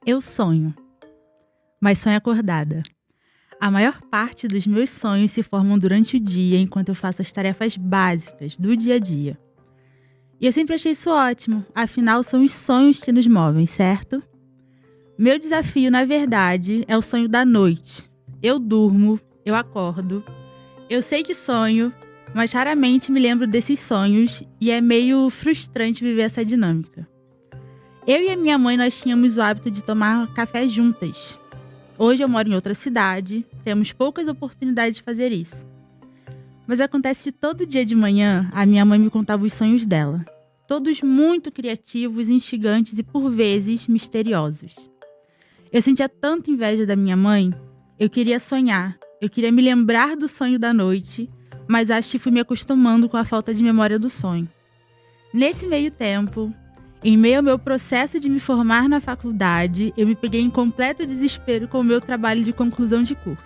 Eu sonho, mas sonho acordada. A maior parte dos meus sonhos se formam durante o dia, enquanto eu faço as tarefas básicas do dia a dia. E eu sempre achei isso ótimo, afinal são os sonhos que nos movem, certo? Meu desafio, na verdade, é o sonho da noite. Eu durmo, eu acordo, eu sei que sonho, mas raramente me lembro desses sonhos e é meio frustrante viver essa dinâmica. Eu e a minha mãe, nós tínhamos o hábito de tomar café juntas. Hoje eu moro em outra cidade, temos poucas oportunidades de fazer isso. Mas acontece que todo dia de manhã, a minha mãe me contava os sonhos dela. Todos muito criativos, instigantes e, por vezes, misteriosos. Eu sentia tanta inveja da minha mãe, eu queria sonhar, eu queria me lembrar do sonho da noite, mas acho que fui me acostumando com a falta de memória do sonho. Nesse meio tempo, em meio ao meu processo de me formar na faculdade, eu me peguei em completo desespero com o meu trabalho de conclusão de curso.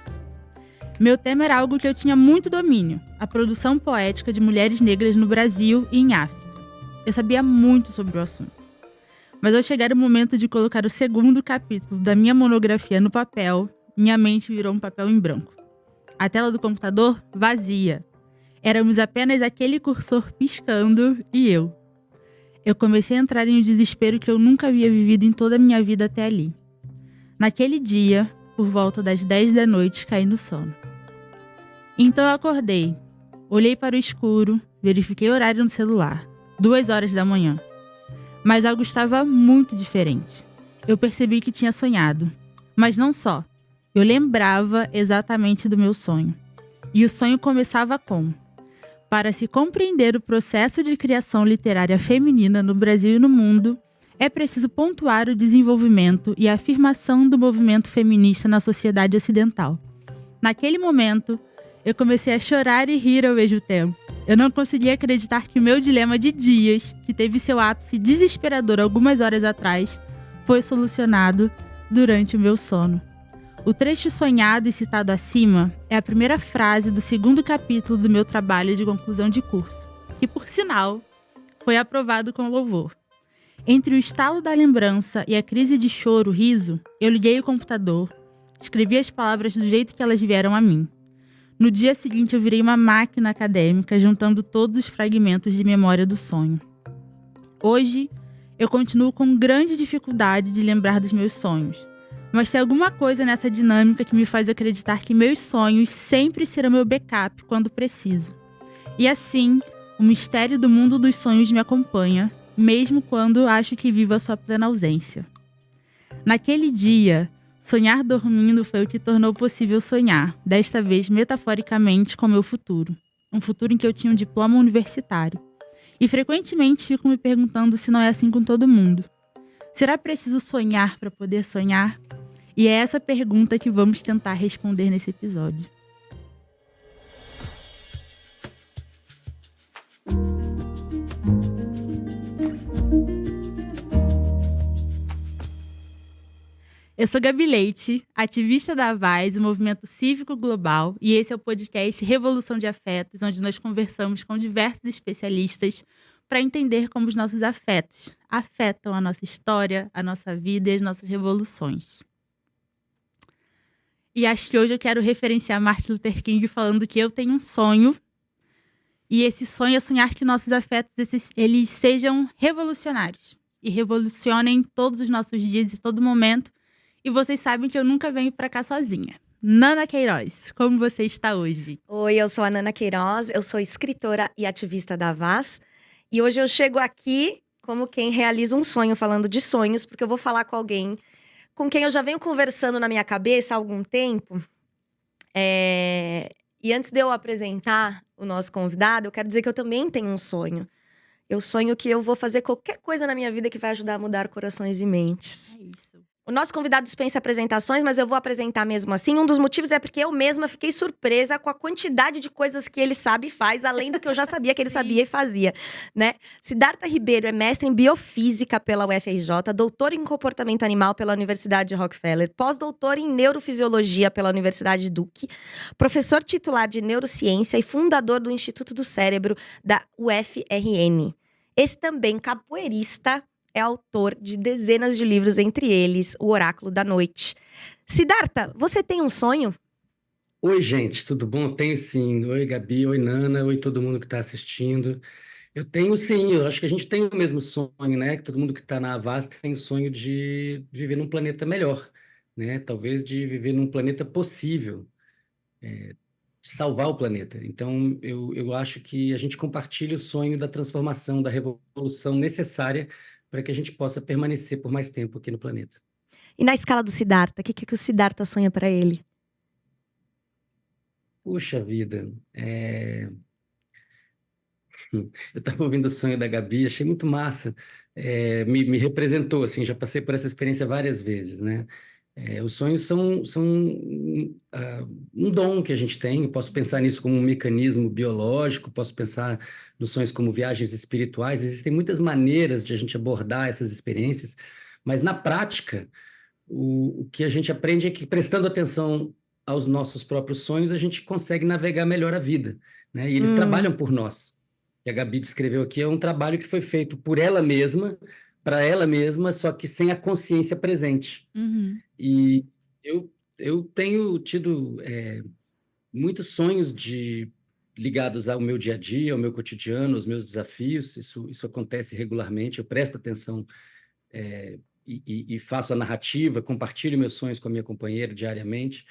Meu tema era algo que eu tinha muito domínio, a produção poética de mulheres negras no Brasil e em África. Eu sabia muito sobre o assunto. Mas ao chegar o momento de colocar o segundo capítulo da minha monografia no papel, minha mente virou um papel em branco. A tela do computador, vazia. Éramos apenas aquele cursor piscando e eu. Eu comecei a entrar em um desespero que eu nunca havia vivido em toda a minha vida até ali. Naquele dia, por volta das 10 da noite, caí no sono. Então eu acordei, olhei para o escuro, verifiquei o horário no celular, 2 horas da manhã. Mas algo estava muito diferente. Eu percebi que tinha sonhado. Mas não só. Eu lembrava exatamente do meu sonho. E o sonho começava com: para se compreender o processo de criação literária feminina no Brasil e no mundo, é preciso pontuar o desenvolvimento e a afirmação do movimento feminista na sociedade ocidental. Naquele momento, eu comecei a chorar e rir ao mesmo tempo. Eu não conseguia acreditar que o meu dilema de dias, que teve seu ápice desesperador algumas horas atrás, foi solucionado durante o meu sono. O trecho sonhado e citado acima é a primeira frase do segundo capítulo do meu trabalho de conclusão de curso, que, por sinal, foi aprovado com louvor. Entre o estalo da lembrança e a crise de choro-riso, eu liguei o computador, escrevi as palavras do jeito que elas vieram a mim. No dia seguinte, eu virei uma máquina acadêmica, juntando todos os fragmentos de memória do sonho. Hoje, eu continuo com grande dificuldade de lembrar dos meus sonhos, mas tem alguma coisa nessa dinâmica que me faz acreditar que meus sonhos sempre serão meu backup quando preciso. E assim, o mistério do mundo dos sonhos me acompanha, mesmo quando acho que vivo a sua plena ausência. Naquele dia, sonhar dormindo foi o que tornou possível sonhar, desta vez metaforicamente, com meu futuro. Um futuro em que eu tinha um diploma universitário. E frequentemente fico me perguntando se não é assim com todo mundo. Será preciso sonhar para poder sonhar? E é essa pergunta que vamos tentar responder nesse episódio. Eu sou Gabi Leite, ativista da VAZ, o Movimento Cívico Global, e esse é o podcast Revolução de Afetos, onde nós conversamos com diversos especialistas para entender como os nossos afetos afetam a nossa história, a nossa vida e as nossas revoluções. E acho que hoje eu quero referenciar Martin Luther King falando que eu tenho um sonho, e esse sonho é sonhar que nossos afetos eles sejam revolucionários e revolucionem todos os nossos dias e todo momento. E vocês sabem que eu nunca venho pra cá sozinha. Nana Queiroz, como você está hoje? Oi, eu sou a Nana Queiroz, eu sou escritora e ativista da VAZ. E hoje eu chego aqui como quem realiza um sonho, falando de sonhos, porque eu vou falar com alguém com quem eu já venho conversando na minha cabeça há algum tempo. E antes de eu apresentar o nosso convidado, eu quero dizer que eu também tenho um sonho. Eu sonho que eu vou fazer qualquer coisa na minha vida que vai ajudar a mudar corações e mentes. É isso. O nosso convidado dispensa apresentações, mas eu vou apresentar mesmo assim. Um dos motivos é porque eu mesma fiquei surpresa com a quantidade de coisas que ele sabe e faz, além do que eu já sabia que ele sabia e fazia, né? Siddhartha Ribeiro é mestre em Biofísica pela UFRJ, doutor em Comportamento Animal pela Universidade de Rockefeller, pós-doutor em Neurofisiologia pela Universidade Duke, professor titular de Neurociência e fundador do Instituto do Cérebro da UFRN. Esse também capoeirista é autor de dezenas de livros, entre eles O Oráculo da Noite. Siddhartha, você tem um sonho? Oi, gente, tudo bom? Tenho sim. Oi, Gabi, oi, Nana, oi, todo mundo que está assistindo. Eu tenho sim, eu acho que a gente tem o mesmo sonho, né? Que todo mundo que está na Avast tem o sonho de viver num planeta melhor, né? Talvez de viver num planeta possível, de salvar o planeta. Então, eu acho que a gente compartilha o sonho da transformação, da revolução necessária para que a gente possa permanecer por mais tempo aqui no planeta. E na escala do Siddhartha, o que o Siddhartha sonha para ele? Puxa vida, eu estava ouvindo o sonho da Gabi, achei muito massa. Me representou, assim, já passei por essa experiência várias vezes, né? Os sonhos são um dom que a gente tem. Eu posso pensar nisso como um mecanismo biológico, posso pensar nos sonhos como viagens espirituais. Existem muitas maneiras de a gente abordar essas experiências, mas na prática, o que a gente aprende é que prestando atenção aos nossos próprios sonhos, a gente consegue navegar melhor a vida, né? E eles trabalham por nós. O que a Gabi descreveu aqui é um trabalho que foi feito por ela mesma, para ela mesma, só que sem a consciência presente. Uhum. E eu tenho tido muitos sonhos ligados ao meu dia a dia, ao meu cotidiano, aos meus desafios. Isso acontece regularmente. Eu presto atenção e faço a narrativa, compartilho meus sonhos com a minha companheira diariamente.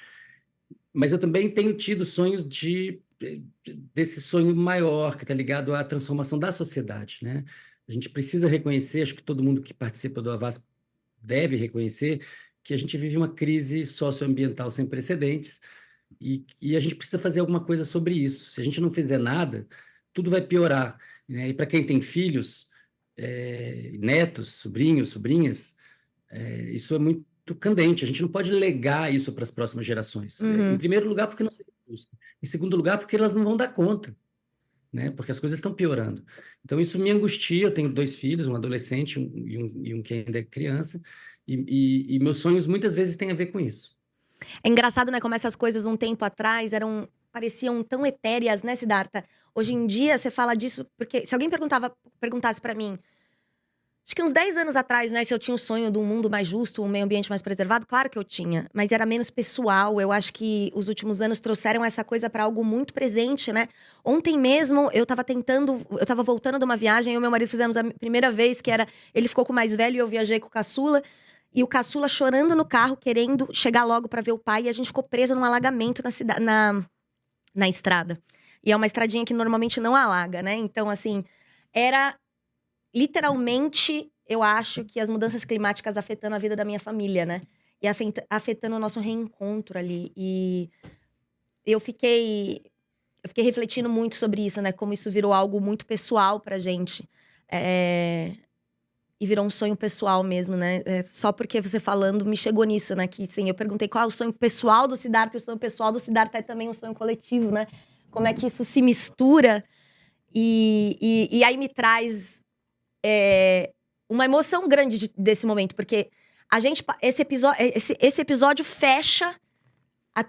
Mas eu também tenho tido sonhos desse sonho maior, que está ligado à transformação da sociedade, né? A gente precisa reconhecer, acho que todo mundo que participa do Avast deve reconhecer, que a gente vive uma crise socioambiental sem precedentes e a gente precisa fazer alguma coisa sobre isso. Se a gente não fizer nada, tudo vai piorar, né? E para quem tem filhos, netos, sobrinhos, sobrinhas, isso é muito candente. A gente não pode legar isso para as próximas gerações. Em primeiro lugar, porque não seria justo. Em segundo lugar, porque elas não vão dar conta, né? Porque as coisas estão piorando. Então, isso me angustia. Eu tenho 2 filhos, um adolescente e um que ainda é criança, e meus sonhos muitas vezes têm a ver com isso. É engraçado, né? Como essas coisas um tempo atrás pareciam tão etéreas, né, Siddhartha? Hoje em dia, você fala disso porque se alguém perguntasse para mim, acho que uns 10 anos atrás, né, se eu tinha o sonho de um mundo mais justo, um meio ambiente mais preservado, claro que eu tinha, mas era menos pessoal. Eu acho que os últimos anos trouxeram essa coisa para algo muito presente, né? Ontem mesmo eu tava voltando de uma viagem, eu e meu marido fizemos a primeira vez, que era, ele ficou com o mais velho e eu viajei com o caçula. E o caçula chorando no carro, querendo chegar logo pra ver o pai. E a gente ficou preso num alagamento na estrada. E é uma estradinha que normalmente não alaga, né? Então, assim, era literalmente, eu acho que as mudanças climáticas afetando a vida da minha família, né? E afetando o nosso reencontro ali. E eu fiquei refletindo muito sobre isso, né? Como isso virou algo muito pessoal pra gente. E virou um sonho pessoal mesmo, né? Só porque você falando me chegou nisso, né? Que sim, eu perguntei qual é o sonho pessoal do Siddhartha, e o sonho pessoal do Siddhartha é também um sonho coletivo, né? Como é que isso se mistura e aí me traz uma emoção grande desse momento, porque esse episódio fecha a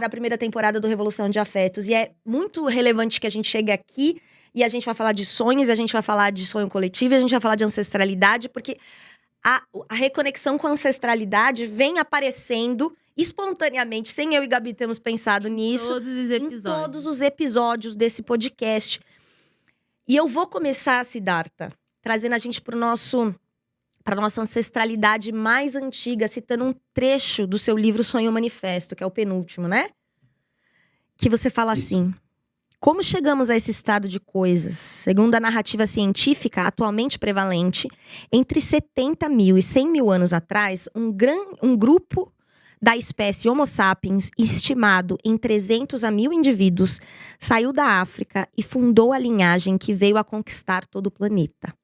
primeira temporada do Revolução de Afetos, e é muito relevante que a gente chegue aqui. E a gente vai falar de sonhos, a gente vai falar de sonho coletivo, a gente vai falar de ancestralidade, porque a reconexão com a ancestralidade vem aparecendo espontaneamente, sem eu e Gabi termos pensado nisso. Em todos os episódios desse podcast. E eu vou começar, Siddhartha, trazendo a gente para nossa ancestralidade mais antiga, citando um trecho do seu livro Sonho Manifesto, que é o penúltimo, né? Que você fala assim: como chegamos a esse estado de coisas? Segundo a narrativa científica atualmente prevalente, entre 70 mil e 100 mil anos atrás, um grupo da espécie Homo sapiens, estimado em 300 a 1000 indivíduos, saiu da África e fundou a linhagem que veio a conquistar todo o planeta.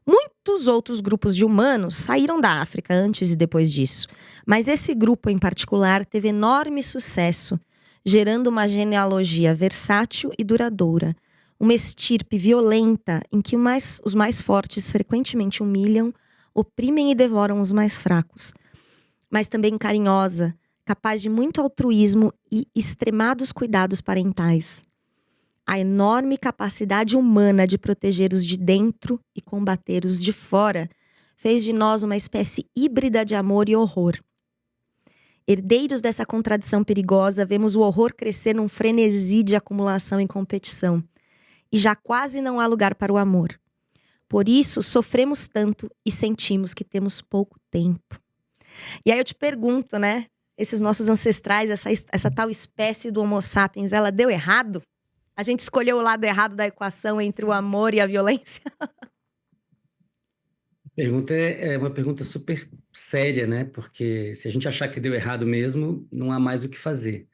Muitos outros grupos de humanos saíram da África antes e depois disso, mas esse grupo em particular teve enorme sucesso, gerando uma genealogia versátil e duradoura, uma estirpe violenta em que os mais fortes frequentemente humilham, oprimem e devoram os mais fracos, mas também carinhosa, capaz de muito altruísmo e extremados cuidados parentais. A enorme capacidade humana de proteger os de dentro e combater os de fora fez de nós uma espécie híbrida de amor e horror. Herdeiros dessa contradição perigosa, vemos o horror crescer num frenesi de acumulação e competição. E já quase não há lugar para o amor. Por isso, sofremos tanto e sentimos que temos pouco tempo. E aí eu te pergunto, né? Esses nossos ancestrais, essa tal espécie do Homo sapiens, ela deu errado? A gente escolheu o lado errado da equação entre o amor e a violência? Pergunta é uma pergunta super séria, né? Porque se a gente achar que deu errado mesmo, não há mais o que fazer.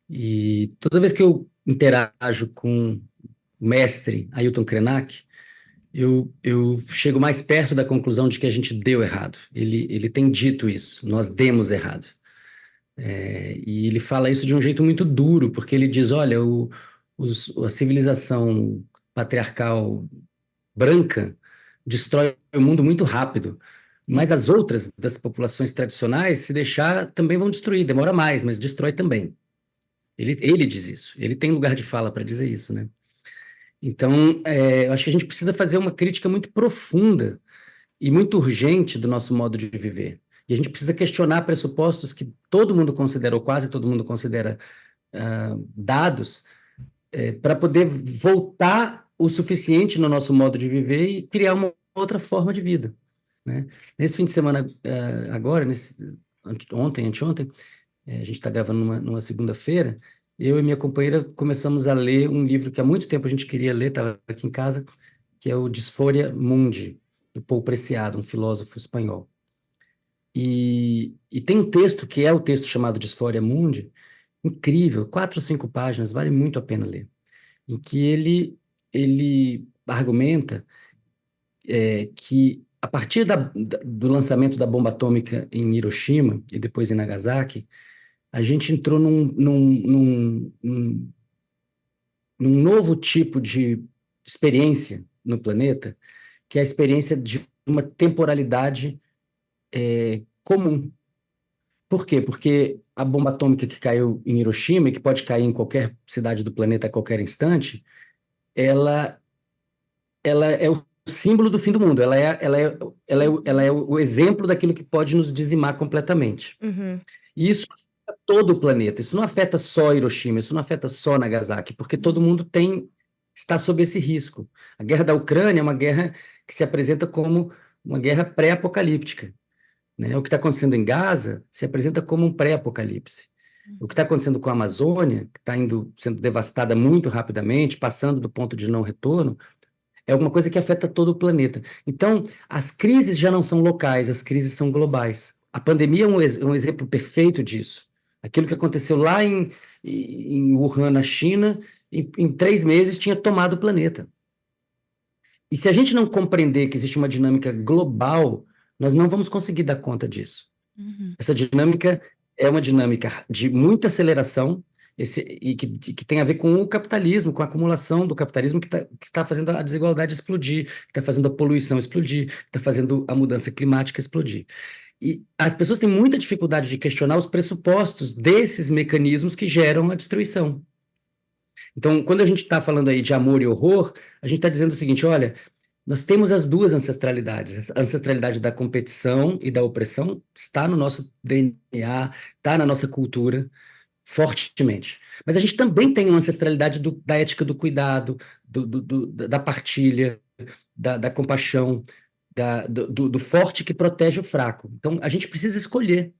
E toda vez que eu interajo com o mestre Ailton Krenak, eu chego mais perto da conclusão de que a gente deu errado. Ele tem dito isso, nós demos errado. E ele fala isso de um jeito muito duro, porque ele diz, olha, a civilização patriarcal branca destrói o mundo muito rápido, mas as outras das populações tradicionais, se deixar, também vão destruir, demora mais, mas destrói também. Ele diz isso, ele tem lugar de fala para dizer isso, né? Então, eu acho que a gente precisa fazer uma crítica muito profunda e muito urgente do nosso modo de viver. E a gente precisa questionar pressupostos que todo mundo considera, ou quase todo mundo considera, dados, para poder voltar o suficiente no nosso modo de viver e criar uma outra forma de vida, né? Nesse fim de semana, agora, anteontem, a gente está gravando numa segunda-feira, eu e minha companheira começamos a ler um livro que há muito tempo a gente queria ler, estava aqui em casa, que é o Dysphoria Mundi, do Paul Preciado, um filósofo espanhol. E tem um texto que é o texto chamado Dysphoria Mundi, incrível, 4 ou 5 páginas, vale muito a pena ler, em que ele argumenta que a partir do lançamento da bomba atômica em Hiroshima e depois em Nagasaki, a gente entrou num novo tipo de experiência no planeta, que é a experiência de uma temporalidade comum. Por quê? Porque a bomba atômica que caiu em Hiroshima, e que pode cair em qualquer cidade do planeta a qualquer instante, ela é o símbolo do fim do mundo, ela é o exemplo daquilo que pode nos dizimar completamente. Uhum. E isso afeta todo o planeta, isso não afeta só Hiroshima, isso não afeta só Nagasaki, porque todo mundo está sob esse risco. A guerra da Ucrânia é uma guerra que se apresenta como uma guerra pré-apocalíptica, né? O que está acontecendo em Gaza se apresenta como um pré-apocalipse. O que está acontecendo com a Amazônia, que está sendo devastada muito rapidamente, passando do ponto de não retorno, é alguma coisa que afeta todo o planeta. Então, as crises já não são locais, as crises são globais. A pandemia é um exemplo perfeito disso. Aquilo que aconteceu lá em Wuhan, na China, em 3 meses tinha tomado o planeta. E se a gente não compreender que existe uma dinâmica global, nós não vamos conseguir dar conta disso. Uhum. Essa dinâmica é uma dinâmica de muita aceleração, e que tem a ver com o capitalismo, com a acumulação do capitalismo que está fazendo a desigualdade explodir, que está fazendo a poluição explodir, que está fazendo a mudança climática explodir. E as pessoas têm muita dificuldade de questionar os pressupostos desses mecanismos que geram a destruição. Então, quando a gente está falando aí de amor e horror, a gente está dizendo o seguinte, olha, nós temos as duas ancestralidades. A ancestralidade da competição e da opressão está no nosso DNA, está na nossa cultura, fortemente. Mas a gente também tem uma ancestralidade da ética do cuidado, da partilha, da compaixão, do forte que protege o fraco. Então, a gente precisa escolher.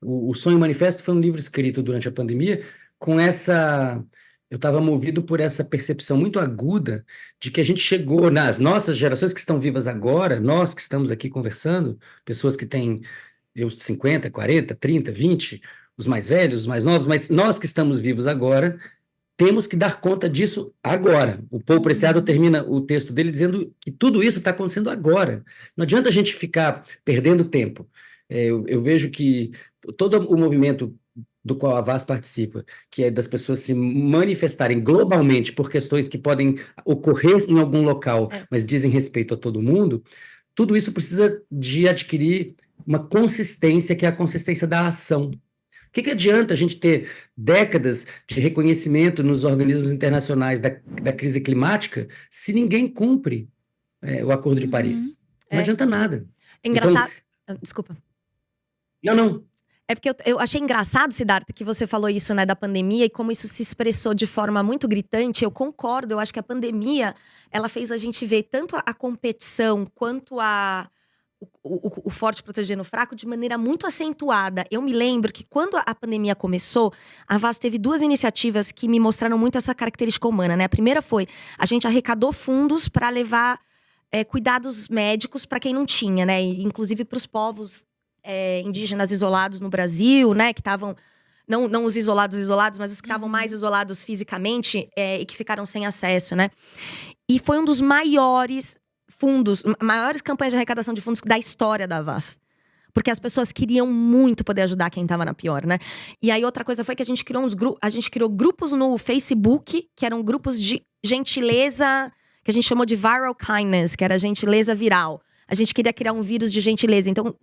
O Sonho Manifesto foi um livro escrito durante a pandemia com essa... Eu estava movido por essa percepção muito aguda de que a gente chegou nas nossas gerações que estão vivas agora, nós que estamos aqui conversando, pessoas que têm 50, 40, 30, 20, os mais velhos, os mais novos, mas nós que estamos vivos agora, temos que dar conta disso agora. O Paul Preciado termina o texto dele dizendo que tudo isso está acontecendo agora. Não adianta a gente ficar perdendo tempo. Eu vejo que todo o movimento do qual a VAS participa, que é das pessoas se manifestarem globalmente por questões que podem ocorrer em algum local, mas dizem respeito a todo mundo, tudo isso precisa de adquirir uma consistência, que é a consistência da ação. O que adianta a gente ter décadas de reconhecimento nos organismos internacionais da crise climática se ninguém cumpre o Acordo de Paris? Não adianta nada. É Então, engraçado. Desculpa. não. É porque eu achei engraçado, Siddhartha, que você falou isso, né, da pandemia e como isso se expressou de forma muito gritante. Eu concordo, eu acho que a pandemia, ela fez a gente ver tanto a competição quanto o forte protegendo o fraco de maneira muito acentuada. Eu me lembro que quando a pandemia começou, a Vaz teve 2 iniciativas que me mostraram muito essa característica humana, né? A primeira foi, a gente arrecadou fundos para levar cuidados médicos para quem não tinha, né? E, inclusive para os povos indígenas isolados no Brasil, né? Que estavam, não os isolados, mas os que estavam mais isolados fisicamente e que ficaram sem acesso, né? E foi um dos maiores maiores campanhas de arrecadação de fundos da história da Vaz. Porque as pessoas queriam muito poder ajudar quem estava na pior, né? E aí outra coisa foi que a gente criou grupos no Facebook, que eram grupos de gentileza, que a gente chamou de viral kindness, que era gentileza viral. A gente queria criar um vírus de gentileza. Então,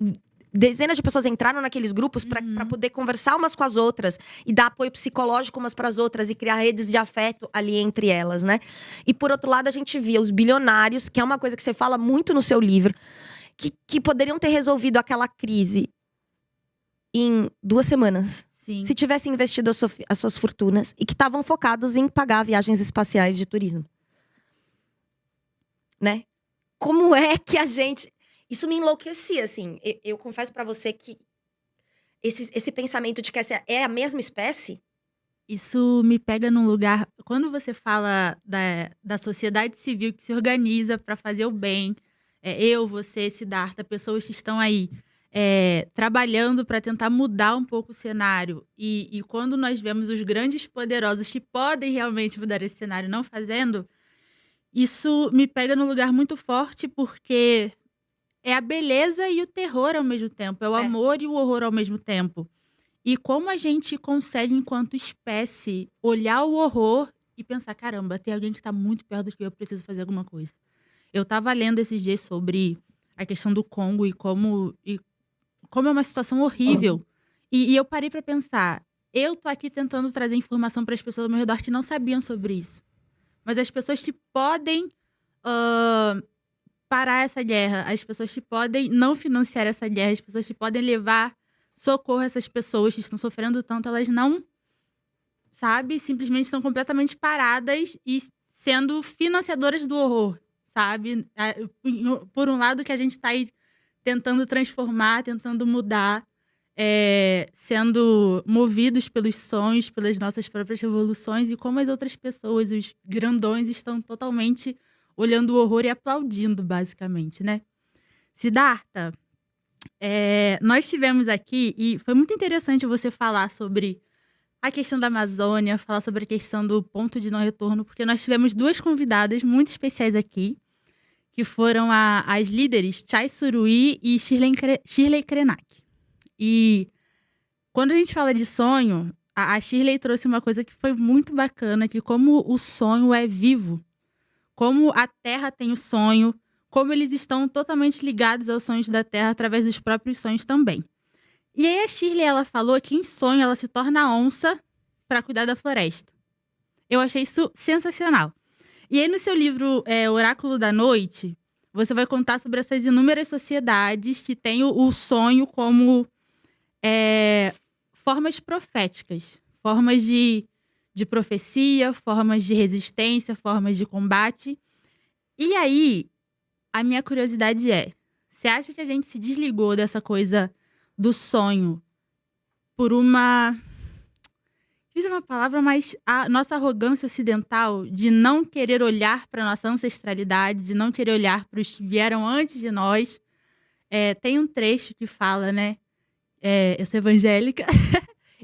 dezenas de pessoas entraram naqueles grupos para poder conversar umas com as outras e dar apoio psicológico umas para as outras e criar redes de afeto ali entre elas, né? E por outro lado, a gente via os bilionários, que é uma coisa que você fala muito no seu livro, que poderiam ter resolvido aquela crise em 2 semanas. Sim. Se tivessem investido as suas fortunas e que estavam focados em pagar viagens espaciais de turismo. Né? Como é que a gente... Isso me enlouquecia, assim. Eu confesso pra você que esse pensamento de que essa é a mesma espécie... Isso me pega num lugar... Quando você fala da sociedade civil que se organiza para fazer o bem, eu, você, Siddhartha, pessoas que estão aí trabalhando para tentar mudar um pouco o cenário. E quando nós vemos os grandes poderosos que podem realmente mudar esse cenário não fazendo, isso me pega num lugar muito forte, porque é a beleza e o terror ao mesmo tempo. É o amor e o horror ao mesmo tempo. E como a gente consegue, enquanto espécie, olhar o horror e pensar, caramba, tem alguém que está muito perto do que eu preciso fazer alguma coisa. Eu estava lendo esses dias sobre a questão do Congo e como é uma situação horrível. E eu parei para pensar, eu tô aqui tentando trazer informação para as pessoas ao meu redor que não sabiam sobre isso. Mas as pessoas que podem parar essa guerra, as pessoas que podem não financiar essa guerra, as pessoas que podem levar socorro a essas pessoas que estão sofrendo tanto, elas não, sabe, simplesmente estão completamente paradas e sendo financiadoras do horror, sabe? Por um lado que a gente está aí tentando transformar, tentando mudar, sendo movidos pelos sonhos, pelas nossas próprias revoluções, e como as outras pessoas, os grandões, estão totalmente olhando o horror e aplaudindo, basicamente, né? Siddhartha, nós tivemos aqui, e foi muito interessante você falar sobre a questão da Amazônia, falar sobre a questão do ponto de não retorno, porque nós tivemos 2 convidadas muito especiais aqui, que foram as líderes Chay Suruí e Shirley Krenak. E quando a gente fala de sonho, a Shirley trouxe uma coisa que foi muito bacana, que como o sonho é vivo, como a Terra tem o sonho, como eles estão totalmente ligados aos sonhos da Terra através dos próprios sonhos também. E aí a Shirley, ela falou que em sonho ela se torna onça para cuidar da floresta. Eu achei isso sensacional. E aí no seu livro Oráculo da Noite, você vai contar sobre essas inúmeras sociedades que têm o sonho como formas proféticas, formas de profecia, formas de resistência, formas de combate. E aí, a minha curiosidade você acha que a gente se desligou dessa coisa do sonho por uma... Diz uma palavra, mas a nossa arrogância ocidental de não querer olhar para a nossa ancestralidade, de não querer olhar para os que vieram antes de nós. Tem um trecho que fala, né? Eu sou evangélica,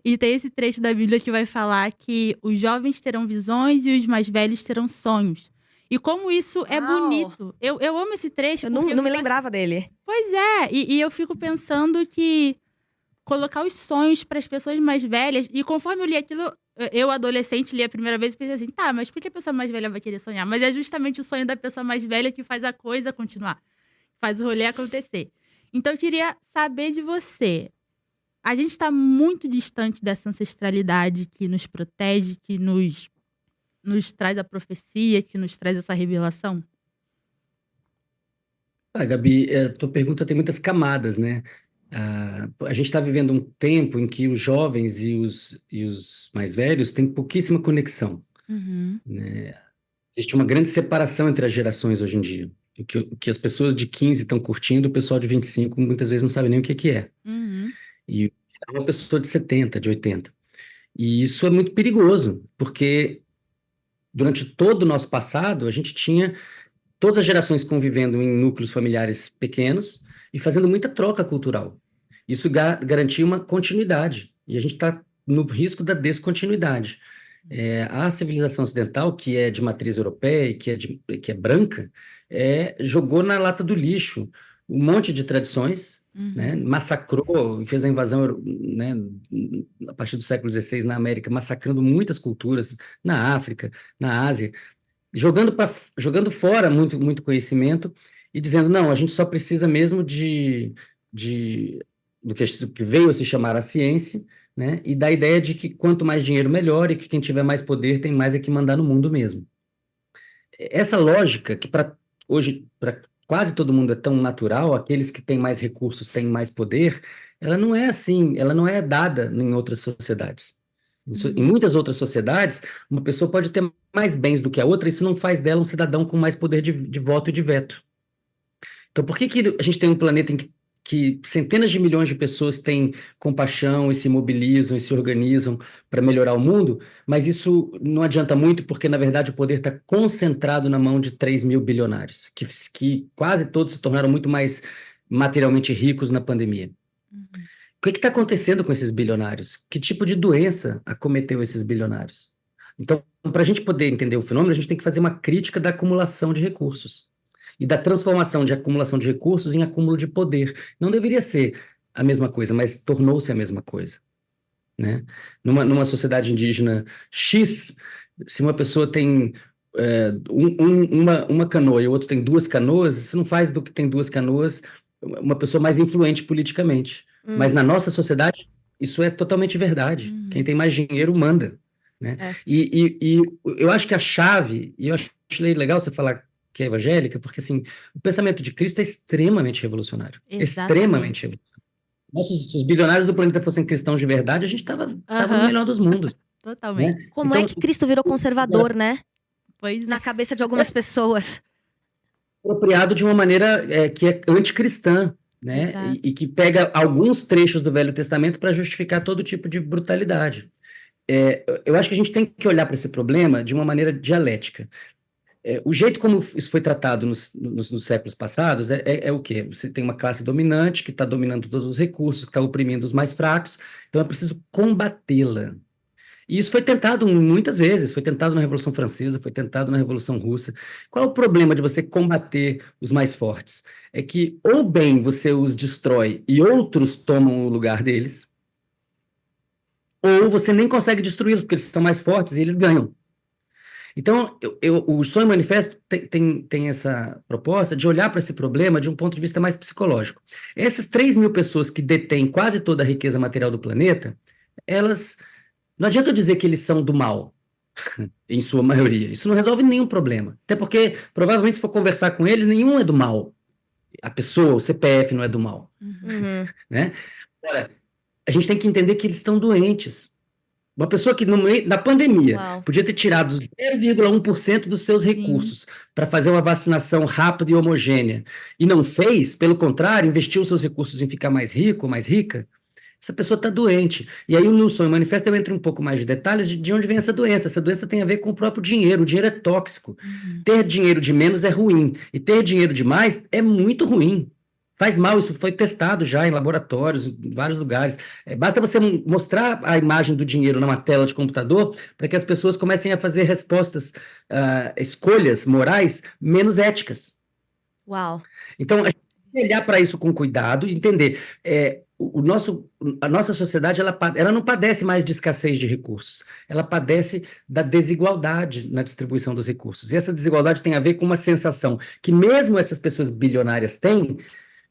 e tem esse trecho da Bíblia que vai falar que os jovens terão visões e os mais velhos terão sonhos. E como isso é bonito. Eu amo esse trecho. Eu não me lembrava dele. Pois é, e eu fico pensando que colocar os sonhos para as pessoas mais velhas, e conforme eu li aquilo, eu adolescente li a primeira vez e pensei assim, tá, mas por que a pessoa mais velha vai querer sonhar? Mas é justamente o sonho da pessoa mais velha que faz a coisa continuar, faz o rolê acontecer. Então eu queria saber de você, a gente está muito distante dessa ancestralidade que nos protege, que nos traz a profecia, que nos traz essa revelação? Gabi, tua pergunta tem muitas camadas, né? A gente está vivendo um tempo em que os jovens e os mais velhos têm pouquíssima conexão, Uhum, né? Existe uma grande separação entre as gerações hoje em dia. O que as pessoas de 15 estão curtindo, o pessoal de 25 muitas vezes não sabe nem o que que é. uhum, E uma pessoa de 70, de 80. E isso é muito perigoso, porque durante todo o nosso passado, a gente tinha todas as gerações convivendo em núcleos familiares pequenos e fazendo muita troca cultural. Isso garantia uma continuidade, e a gente está no risco da descontinuidade. A civilização ocidental, que é de matriz europeia e que é branca, jogou na lata do lixo um monte de tradições, né, uhum. massacrou, fez a invasão, né, a partir do século XVI na América, massacrando muitas culturas, na África, na Ásia, jogando fora muito, muito conhecimento e dizendo, não, a gente só precisa mesmo de, do que veio a se chamar a ciência, né? E da ideia de que quanto mais dinheiro, melhor, e que quem tiver mais poder tem mais é que mandar no mundo mesmo. Essa lógica, que para hoje, para quase todo mundo é tão natural, aqueles que têm mais recursos têm mais poder, ela não é assim, ela não é dada em outras sociedades. Em Uhum. muitas outras sociedades, uma pessoa pode ter mais bens do que a outra, isso não faz dela um cidadão com mais poder de voto e de veto. Então, por que que a gente tem um planeta em que centenas de milhões de pessoas têm compaixão e se mobilizam e se organizam para melhorar o mundo, mas isso não adianta muito porque, na verdade, o poder está concentrado na mão de 3 mil bilionários, que quase todos se tornaram muito mais materialmente ricos na pandemia. Uhum. O que está acontecendo com esses bilionários? Que tipo de doença acometeu esses bilionários? Então, para a gente poder entender o fenômeno, a gente tem que fazer uma crítica da acumulação de recursos e da transformação de acumulação de recursos em acúmulo de poder. Não deveria ser a mesma coisa, mas tornou-se a mesma coisa, né? Numa sociedade indígena X, se uma pessoa tem uma canoa e o outro tem duas canoas, isso não faz do que tem duas canoas uma pessoa mais influente politicamente. Mas na nossa sociedade, isso é totalmente verdade. Quem Uhum. tem mais dinheiro manda, né? É. E eu acho que a chave, e eu achei legal você falar que é evangélica, porque assim, o pensamento de Cristo é extremamente revolucionário. Extremamente Exatamente. revolucionário. Se os bilionários do planeta fossem cristãos de verdade, a gente tava no Aham, melhor dos mundos, né? totalmente. Como é Então, que Cristo virou conservador, né? Pois Na é. cabeça de algumas pessoas. apropriado de uma maneira que é anticristã, né? Exato. E que pega alguns trechos do Velho Testamento para justificar todo tipo de brutalidade. Eu acho que a gente tem que olhar para esse problema de uma maneira dialética. O jeito como isso foi tratado nos séculos passados é o quê? Você tem uma classe dominante que está dominando todos os recursos, que está oprimindo os mais fracos, então é preciso combatê-la. E isso foi tentado muitas vezes, foi tentado na Revolução Francesa, foi tentado na Revolução Russa. Qual é o problema de você combater os mais fortes? É que ou bem você os destrói e outros tomam o lugar deles, ou você nem consegue destruí-los, porque eles são mais fortes e eles ganham. Então, o Sonho Manifesto tem essa proposta de olhar para esse problema de um ponto de vista mais psicológico. Essas 3 mil pessoas que detêm quase toda a riqueza material do planeta, elas. Não adianta eu dizer que eles são do mal, em sua maioria. Isso não resolve nenhum problema. Até porque, provavelmente, se for conversar com eles, nenhum é do mal. A pessoa, o CPF não é do mal, Uhum. Uhum. né? Agora, a gente tem que entender que eles estão doentes. Uma pessoa que, na pandemia, Uau. podia ter tirado 0,1% dos seus Sim. recursos para fazer uma vacinação rápida e homogênea, e não fez, pelo contrário, investiu seus recursos em ficar mais rico, mais rica, essa pessoa está doente. E aí, no Sonho Manifesto, eu entro um pouco mais de detalhes de onde vem essa doença. Essa doença tem a ver com o próprio dinheiro. O dinheiro é tóxico. Uhum. Ter dinheiro de menos é ruim. E ter dinheiro de mais é muito ruim. Faz mal, isso foi testado já em laboratórios, em vários lugares. Basta você mostrar a imagem do dinheiro numa tela de computador para que as pessoas comecem a fazer respostas, escolhas morais menos éticas. Uau. Então, a gente tem que olhar para isso com cuidado e entender. A nossa sociedade ela não padece mais de escassez de recursos, ela padece da desigualdade na distribuição dos recursos. E essa desigualdade tem a ver com uma sensação que mesmo essas pessoas bilionárias têm,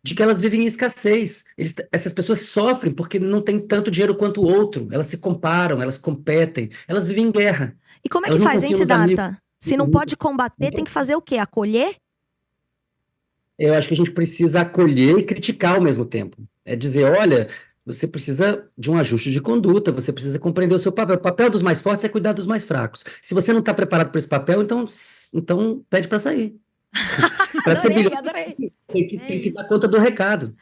de que elas vivem em escassez. Essas pessoas sofrem porque não têm tanto dinheiro quanto o outro, elas se comparam, elas competem, elas vivem em guerra, E como é que elas não faz, hein, confiam nos amigos. Siddhartha? Se não pode combater, tem que fazer o quê? Acolher? Eu acho que a gente precisa acolher e criticar ao mesmo tempo. É dizer, olha, você precisa de um ajuste de conduta, você precisa compreender o seu papel. O papel dos mais fortes é cuidar dos mais fracos. Se você não está preparado para esse papel, então pede para sair. Para ser Adorei, bilionário, adorei. tem que dar conta do recado.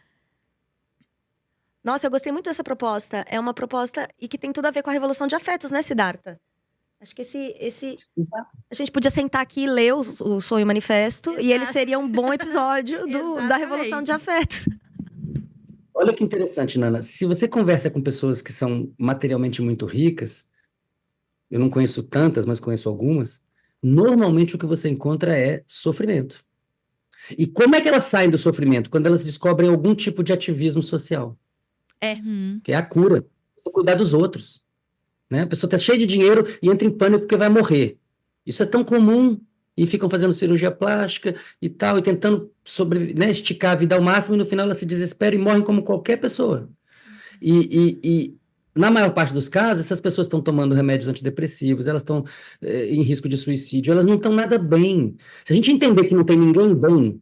Nossa, eu gostei muito dessa proposta. É uma proposta e que tem tudo a ver com a revolução de afetos, né, Siddhartha? Acho que Exato. a gente podia sentar aqui e ler o Sonho Manifesto e ele Exato. seria um bom episódio da revolução de Exatamente. afetos. Olha que interessante, Nana. Se você conversa com pessoas que são materialmente muito ricas, eu não conheço tantas, mas conheço algumas, normalmente o que você encontra é sofrimento. E como é que elas saem do sofrimento? Quando elas descobrem algum tipo de ativismo social, Uhum. que é a cura. Você cuidar dos outros, né? A pessoa está cheia de dinheiro e entra em pânico porque vai morrer. Isso é tão comum. E ficam fazendo cirurgia plástica e tal, e tentando esticar a vida ao máximo, e no final elas se desesperam e morrem como qualquer pessoa. E na maior parte dos casos, essas pessoas estão tomando remédios antidepressivos, elas estão em risco de suicídio, elas não estão nada bem. Se a gente entender que não tem ninguém bem,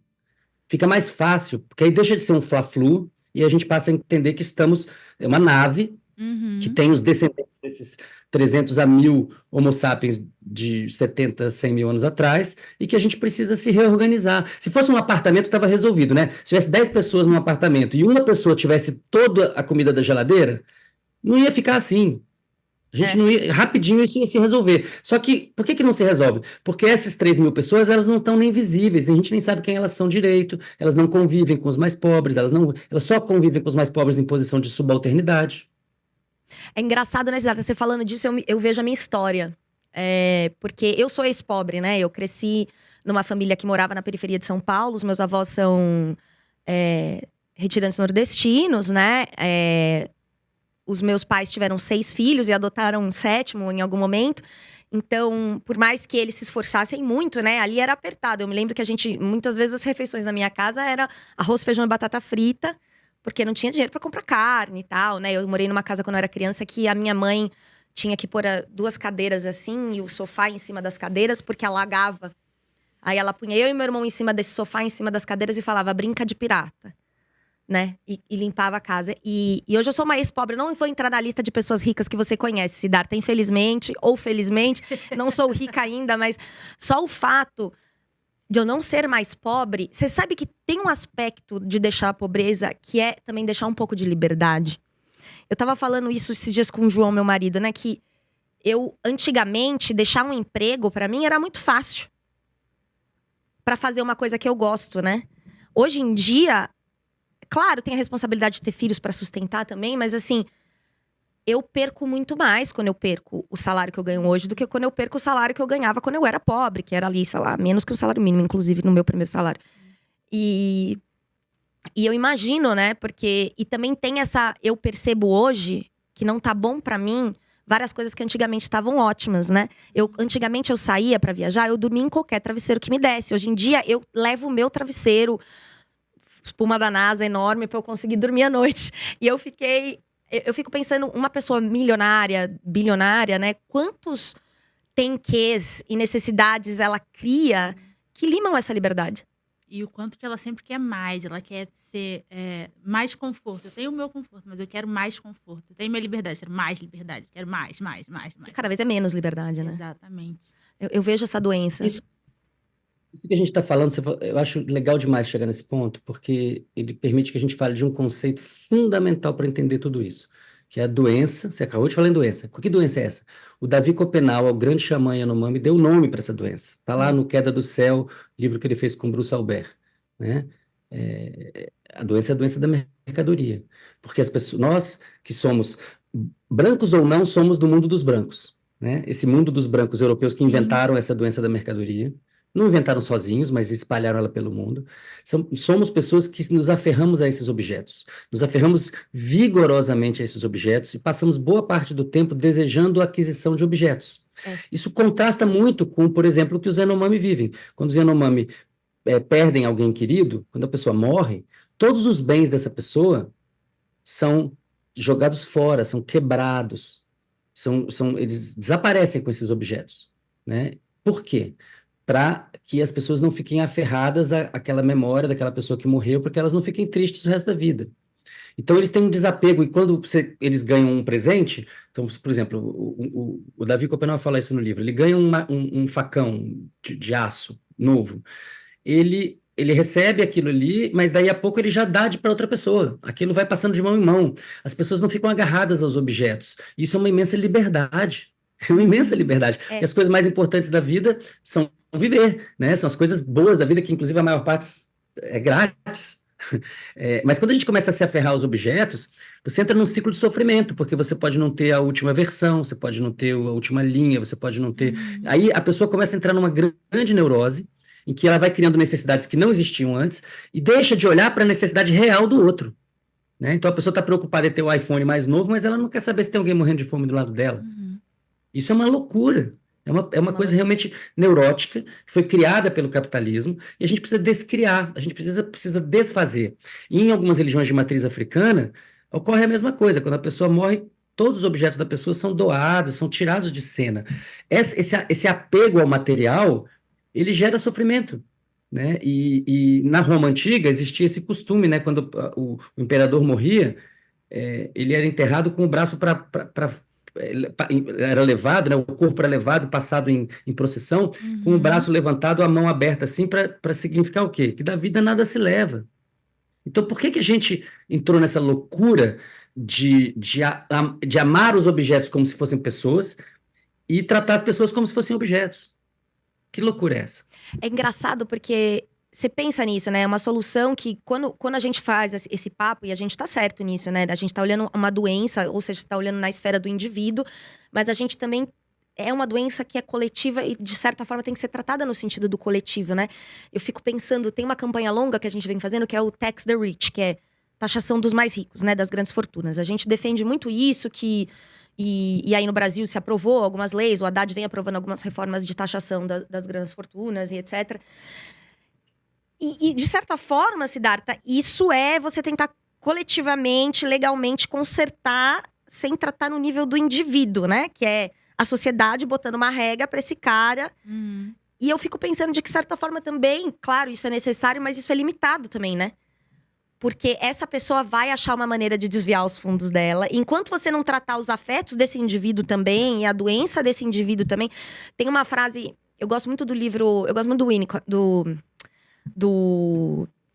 fica mais fácil, porque aí deixa de ser um fla-flu e a gente passa a entender que estamos é uma nave que Uhum. tem os descendentes desses 300 a 1000 Homo sapiens de 70, 100 mil anos atrás, e que a gente precisa se reorganizar. Se fosse um apartamento, estava resolvido, né? Se tivesse 10 pessoas num apartamento e uma pessoa tivesse toda a comida da geladeira, não ia ficar assim. A gente não ia, rapidinho isso ia se resolver. Só que, por que não se resolve? Porque essas 3.000 pessoas, elas não estão nem visíveis, a gente nem sabe quem elas são direito, elas não convivem com os mais pobres, elas só convivem com os mais pobres em posição de subalternidade. É engraçado, né, Cidata? Você falando disso, eu vejo a minha história. Porque eu sou ex-pobre, né? Eu cresci numa família que morava na periferia de São Paulo. Os meus avós são retirantes nordestinos, né? Os meus pais tiveram 6 filhos e adotaram um 7º em algum momento. Então, por mais que eles se esforçassem muito, né? Ali era apertado. Eu me lembro que muitas vezes as refeições na minha casa era arroz, feijão e batata frita, porque não tinha dinheiro para comprar carne e tal, né? Eu morei numa casa quando eu era criança que a minha mãe tinha que pôr 2 cadeiras assim e o sofá em cima das cadeiras, porque alagava. Aí ela punha eu e meu irmão em cima desse sofá, em cima das cadeiras e falava, brinca de pirata. Né? E limpava a casa. E hoje eu sou uma ex-pobre. Não vou entrar na lista de pessoas ricas que você conhece, Siddhartha. Infelizmente, ou felizmente, não sou rica ainda, mas só o fato de eu não ser mais pobre. Você sabe que tem um aspecto de deixar a pobreza que é também deixar um pouco de liberdade. Eu tava falando isso esses dias com o João, meu marido, né? Que eu, antigamente, deixar um emprego pra mim era muito fácil. Pra fazer uma coisa que eu gosto, né? Hoje em dia, claro, tem a responsabilidade de ter filhos pra sustentar também, mas assim, eu perco muito mais quando eu perco o salário que eu ganho hoje do que quando eu perco o salário que eu ganhava quando eu era pobre, que era ali, sei lá, menos que o salário mínimo, inclusive, no meu primeiro salário. E eu imagino, né, e também tem eu percebo hoje que não tá bom pra mim várias coisas que antigamente estavam ótimas, né? Antigamente eu saía pra viajar, eu dormia em qualquer travesseiro que me desse. Hoje em dia, eu levo o meu travesseiro, espuma da NASA enorme, pra eu conseguir dormir à noite. E eu fico pensando, uma pessoa milionária, bilionária, né? Quantos tenquês e necessidades ela cria que limam essa liberdade? E o quanto que ela sempre quer mais, ela quer ser mais conforto. Eu tenho o meu conforto, mas eu quero mais conforto. Eu tenho minha liberdade, quero mais liberdade, quero mais. E cada vez é menos liberdade, né? Exatamente. Eu vejo essa doença. Isso que a gente está falando, eu acho legal demais chegar nesse ponto, porque ele permite que a gente fale de um conceito fundamental para entender tudo isso, que é a doença. Você acabou de falar em doença. Que doença é essa? O Davi Copenau, o grande xamã Yanomami, deu nome para essa doença. Está lá no Queda do Céu, livro que ele fez com Bruce Albert, né? A doença é a doença da mercadoria, porque nós que somos brancos ou não, somos do mundo dos brancos, né? Esse mundo dos brancos europeus que inventaram essa doença da mercadoria. Não inventaram sozinhos, mas espalharam ela pelo mundo. Somos pessoas que nos aferramos a esses objetos. Nos aferramos vigorosamente a esses objetos e passamos boa parte do tempo desejando a aquisição de objetos. Isso contrasta muito com, por exemplo, o que os Yanomami vivem. Quando os Yanomami perdem alguém querido, quando a pessoa morre, todos os bens dessa pessoa são jogados fora, são quebrados. Eles desaparecem com esses objetos, né? Por quê? para que as pessoas não fiquem aferradas àquela memória daquela pessoa que morreu, porque elas não fiquem tristes o resto da vida. Então, eles têm um desapego, e quando eles ganham um presente, então, por exemplo, o Davi Copenau fala isso no livro, ele ganha um facão de aço novo, ele recebe aquilo ali, mas daí a pouco ele já dá para outra pessoa, aquilo vai passando de mão em mão, as pessoas não ficam agarradas aos objetos, isso é uma imensa liberdade, é uma imensa liberdade, porque as coisas mais importantes da vida são viver, né? São as coisas boas da vida, que inclusive a maior parte é grátis. Mas quando a gente começa a se aferrar aos objetos, você entra num ciclo de sofrimento, porque você pode não ter a última versão, você pode não ter a última linha, você pode não ter. Aí a pessoa começa a entrar numa grande neurose, em que ela vai criando necessidades que não existiam antes, e deixa de olhar para a necessidade real do outro. Né? Então a pessoa está preocupada em ter o iPhone mais novo, mas ela não quer saber se tem alguém morrendo de fome do lado dela. Isso é uma loucura. É uma coisa realmente neurótica, que foi criada pelo capitalismo, e a gente precisa descriar, a gente precisa desfazer. E em algumas religiões de matriz africana, ocorre a mesma coisa. Quando a pessoa morre, todos os objetos da pessoa são doados, são tirados de cena. Esse apego ao material, ele gera sofrimento. Né? E na Roma Antiga existia esse costume, né? Quando o imperador morria, ele era enterrado com o braço era levado, né, o corpo era levado, passado em procissão, com o braço levantado, a mão aberta, assim, para significar o quê? Que da vida nada se leva. Então, por que a gente entrou nessa loucura de amar os objetos como se fossem pessoas e tratar as pessoas como se fossem objetos? Que loucura é essa? É engraçado porque você pensa nisso, né? É uma solução que, quando a gente faz esse papo, e a gente tá certo nisso, né? A gente tá olhando uma doença, ou seja, tá olhando na esfera do indivíduo, mas a gente também é uma doença que é coletiva e, de certa forma, tem que ser tratada no sentido do coletivo, né? Eu fico pensando, tem uma campanha longa que a gente vem fazendo, que é o Tax the Rich, que é taxação dos mais ricos, né? Das grandes fortunas. A gente defende muito isso, e aí no Brasil se aprovou algumas leis, o Haddad vem aprovando algumas reformas de taxação das grandes fortunas e etc. E, de certa forma, Siddhartha, isso é você tentar coletivamente, legalmente, consertar sem tratar no nível do indivíduo, né? Que é a sociedade botando uma regra para esse cara. E eu fico pensando de que, certa forma, também, claro, isso é necessário, mas isso é limitado também, né? Porque essa pessoa vai achar uma maneira de desviar os fundos dela. Enquanto você não tratar os afetos desse indivíduo também, e a doença desse indivíduo também. Tem uma frase, eu gosto muito do livro, eu gosto muito do Winnicott,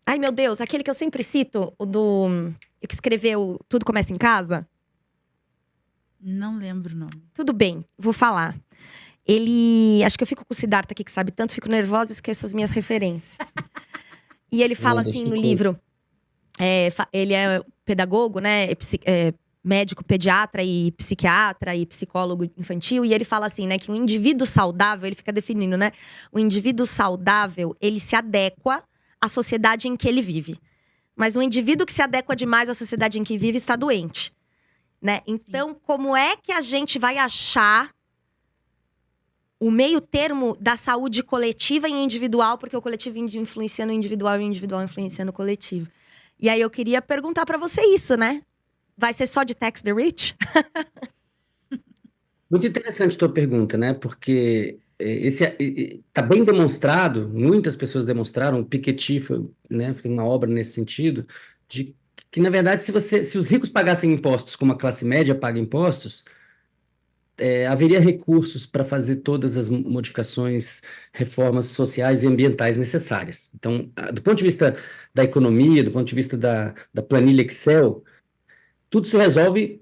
ai, meu Deus, aquele que eu sempre cito, o que escreveu Tudo Começa em Casa. Não lembro o nome. Tudo bem, vou falar. Acho que eu fico com o Siddhartha aqui, que sabe tanto, fico nervosa e esqueço as minhas referências. E ele fala assim no livro, ele é pedagogo, né, médico, pediatra e psiquiatra e psicólogo infantil, e ele fala assim, né, que um indivíduo saudável, ele fica definindo, né, o indivíduo saudável, ele se adequa à sociedade em que ele vive. Mas um indivíduo que se adequa demais à sociedade em que vive está doente, né? Então, como é que a gente vai achar o meio termo da saúde coletiva e individual, porque o coletivo influencia no individual e o individual influencia no coletivo? E aí eu queria perguntar pra você isso, né? Vai ser só de Tax the Rich? Muito interessante a tua pergunta, né? Porque está bem demonstrado, muitas pessoas demonstraram, o Piketty né, tem uma obra nesse sentido, de que, na verdade, se os ricos pagassem impostos como a classe média paga impostos, haveria recursos para fazer todas as modificações, reformas sociais e ambientais necessárias. Então, do ponto de vista da economia, do ponto de vista da planilha Excel, tudo se resolve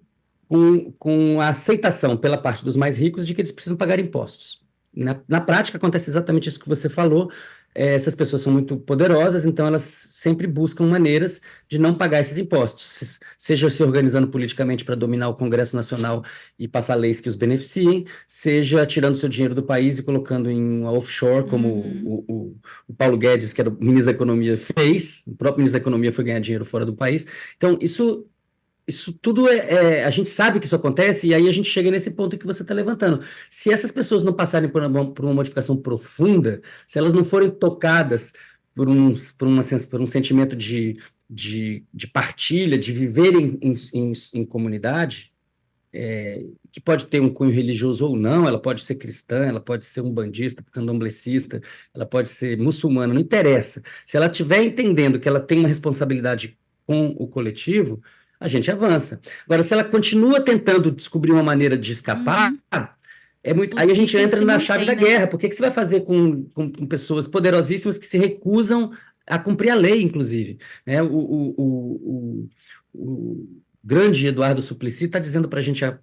com a aceitação pela parte dos mais ricos de que eles precisam pagar impostos. Na prática, acontece exatamente isso que você falou. Essas pessoas são muito poderosas, então elas sempre buscam maneiras de não pagar esses impostos, seja se organizando politicamente para dominar o Congresso Nacional e passar leis que os beneficiem, seja tirando seu dinheiro do país e colocando em offshore, como o Paulo Guedes, que era o ministro da Economia, fez. O próprio ministro da Economia foi ganhar dinheiro fora do país. Então, isso tudo a gente sabe que isso acontece, e aí a gente chega nesse ponto que você está levantando. Se essas pessoas não passarem por uma modificação profunda, se elas não forem tocadas por um sentimento de partilha, de viver em comunidade, que pode ter um cunho religioso ou não, ela pode ser cristã, ela pode ser umbandista, candomblessista, ela pode ser muçulmana, não interessa. Se ela estiver entendendo que ela tem uma responsabilidade com o coletivo, a gente avança. Agora, se ela continua tentando descobrir uma maneira de escapar, aí a gente entra na chave da guerra. Por que você vai fazer com pessoas poderosíssimas que se recusam a cumprir a lei, inclusive? Né? O grande Eduardo Suplicy está dizendo para a gente há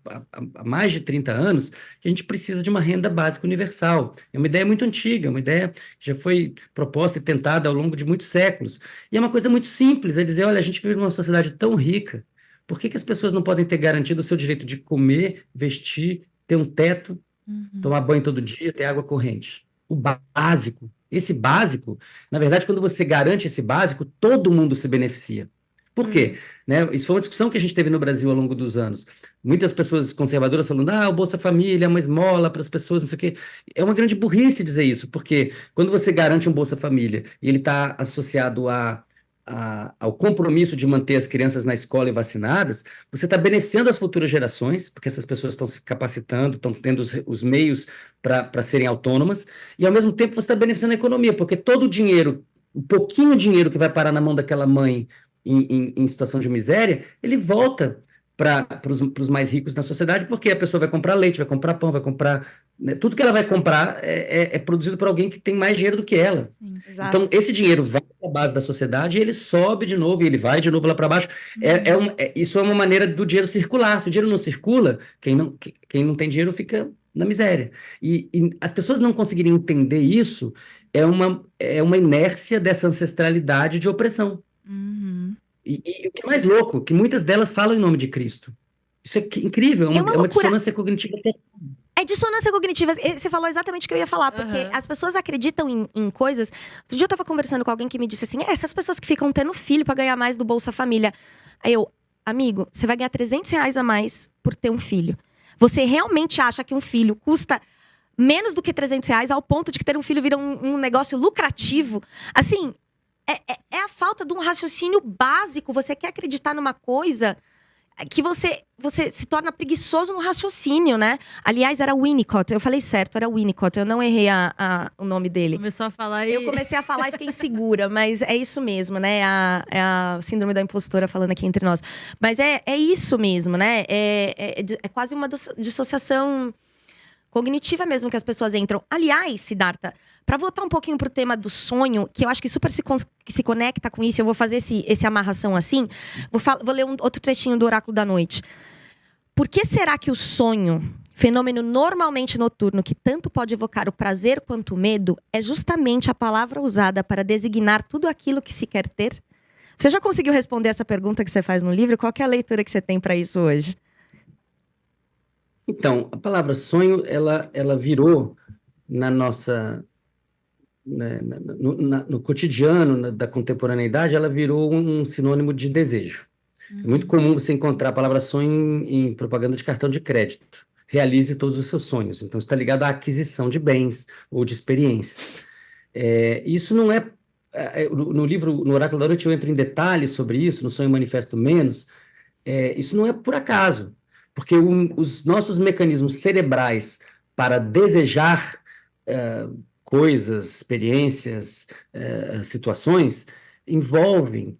mais de 30 anos que a gente precisa de uma renda básica universal. É uma ideia muito antiga, uma ideia que já foi proposta e tentada ao longo de muitos séculos. E é uma coisa muito simples, é dizer, olha, a gente vive numa sociedade tão rica, por que as pessoas não podem ter garantido o seu direito de comer, vestir, ter um teto, tomar banho todo dia, ter água corrente? O básico. Esse básico, na verdade, quando você garante esse básico, todo mundo se beneficia. Por quê? Né? Isso foi uma discussão que a gente teve no Brasil ao longo dos anos. Muitas pessoas conservadoras falando, o Bolsa Família é uma esmola para as pessoas, não sei o quê. É uma grande burrice dizer isso, porque quando você garante um Bolsa Família e ele está associado ao compromisso de manter as crianças na escola e vacinadas, você está beneficiando as futuras gerações, porque essas pessoas estão se capacitando, estão tendo os meios para serem autônomas, e ao mesmo tempo você está beneficiando a economia, porque todo o dinheiro, o pouquinho dinheiro que vai parar na mão daquela mãe em situação de miséria, ele volta para os mais ricos na sociedade, porque a pessoa vai comprar leite, vai comprar pão, vai comprar... Né, tudo que ela vai comprar é produzido por alguém que tem mais dinheiro do que ela. Sim, então, esse dinheiro vai para a base da sociedade e ele sobe de novo, e ele vai de novo lá para baixo. Isso é uma maneira do dinheiro circular. Se o dinheiro não circula, quem não tem dinheiro fica na miséria. E as pessoas não conseguirem entender isso é uma inércia dessa ancestralidade de opressão. E o que é mais louco, que muitas delas falam em nome de Cristo. Isso é incrível, é uma dissonância cognitiva. É dissonância cognitiva. Você falou exatamente o que eu ia falar, porque as pessoas acreditam em coisas. Outro dia eu tava conversando com alguém que me disse assim: essas pessoas que ficam tendo filho pra ganhar mais do Bolsa Família. Aí eu, amigo, você vai ganhar R$300 a mais por ter um filho. Você realmente acha que um filho custa menos do que R$300 ao ponto de que ter um filho vira um negócio lucrativo? Assim, é a falta de um raciocínio básico. Você quer acreditar numa coisa que você se torna preguiçoso no raciocínio, né? Aliás, era Winnicott. Eu falei certo, era Winnicott. Eu não errei o nome dele. Começou a falar e... Eu comecei a falar e fiquei insegura, mas é isso mesmo, né? É a síndrome da impostora falando aqui entre nós. Mas é isso mesmo, né? É quase uma dissociação cognitiva mesmo que as pessoas entram. Aliás, Siddhartha, para voltar um pouquinho pro tema do sonho, que eu acho que super se conecta com isso, eu vou fazer esse amarração assim. Vou ler outro trechinho do Oráculo da Noite. Por que será que o sonho, fenômeno normalmente noturno que tanto pode evocar o prazer quanto o medo, é justamente a palavra usada para designar tudo aquilo que se quer ter? Você já conseguiu responder essa pergunta que você faz no livro? Qual que é a leitura que você tem para isso hoje? Então, a palavra sonho, ela virou na nossa... no cotidiano da contemporaneidade, ela virou um sinônimo de desejo. É muito comum você encontrar a palavra sonho em propaganda de cartão de crédito. Realize todos os seus sonhos. Então, está ligado à aquisição de bens ou de experiências. Isso não é... No livro, no Oráculo da Noite, eu entro em detalhes sobre isso, no Sonho Manifesto Menos. Isso não é por acaso, porque os nossos mecanismos cerebrais para desejar coisas, experiências, situações, envolvem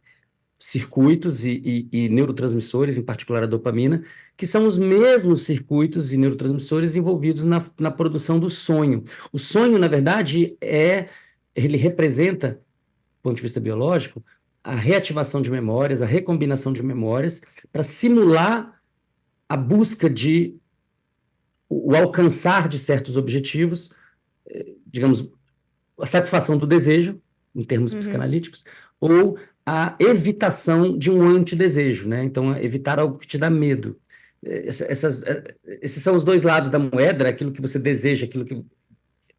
circuitos e neurotransmissores, em particular a dopamina, que são os mesmos circuitos e neurotransmissores envolvidos na produção do sonho. O sonho, na verdade, ele representa, do ponto de vista biológico, a reativação de memórias, a recombinação de memórias, para simular a busca o alcançar de certos objetivos, digamos, a satisfação do desejo, em termos psicanalíticos, ou a evitação de um antidesejo, né? Então, evitar algo que te dá medo. Esses são os dois lados da moeda, aquilo que você deseja, aquilo que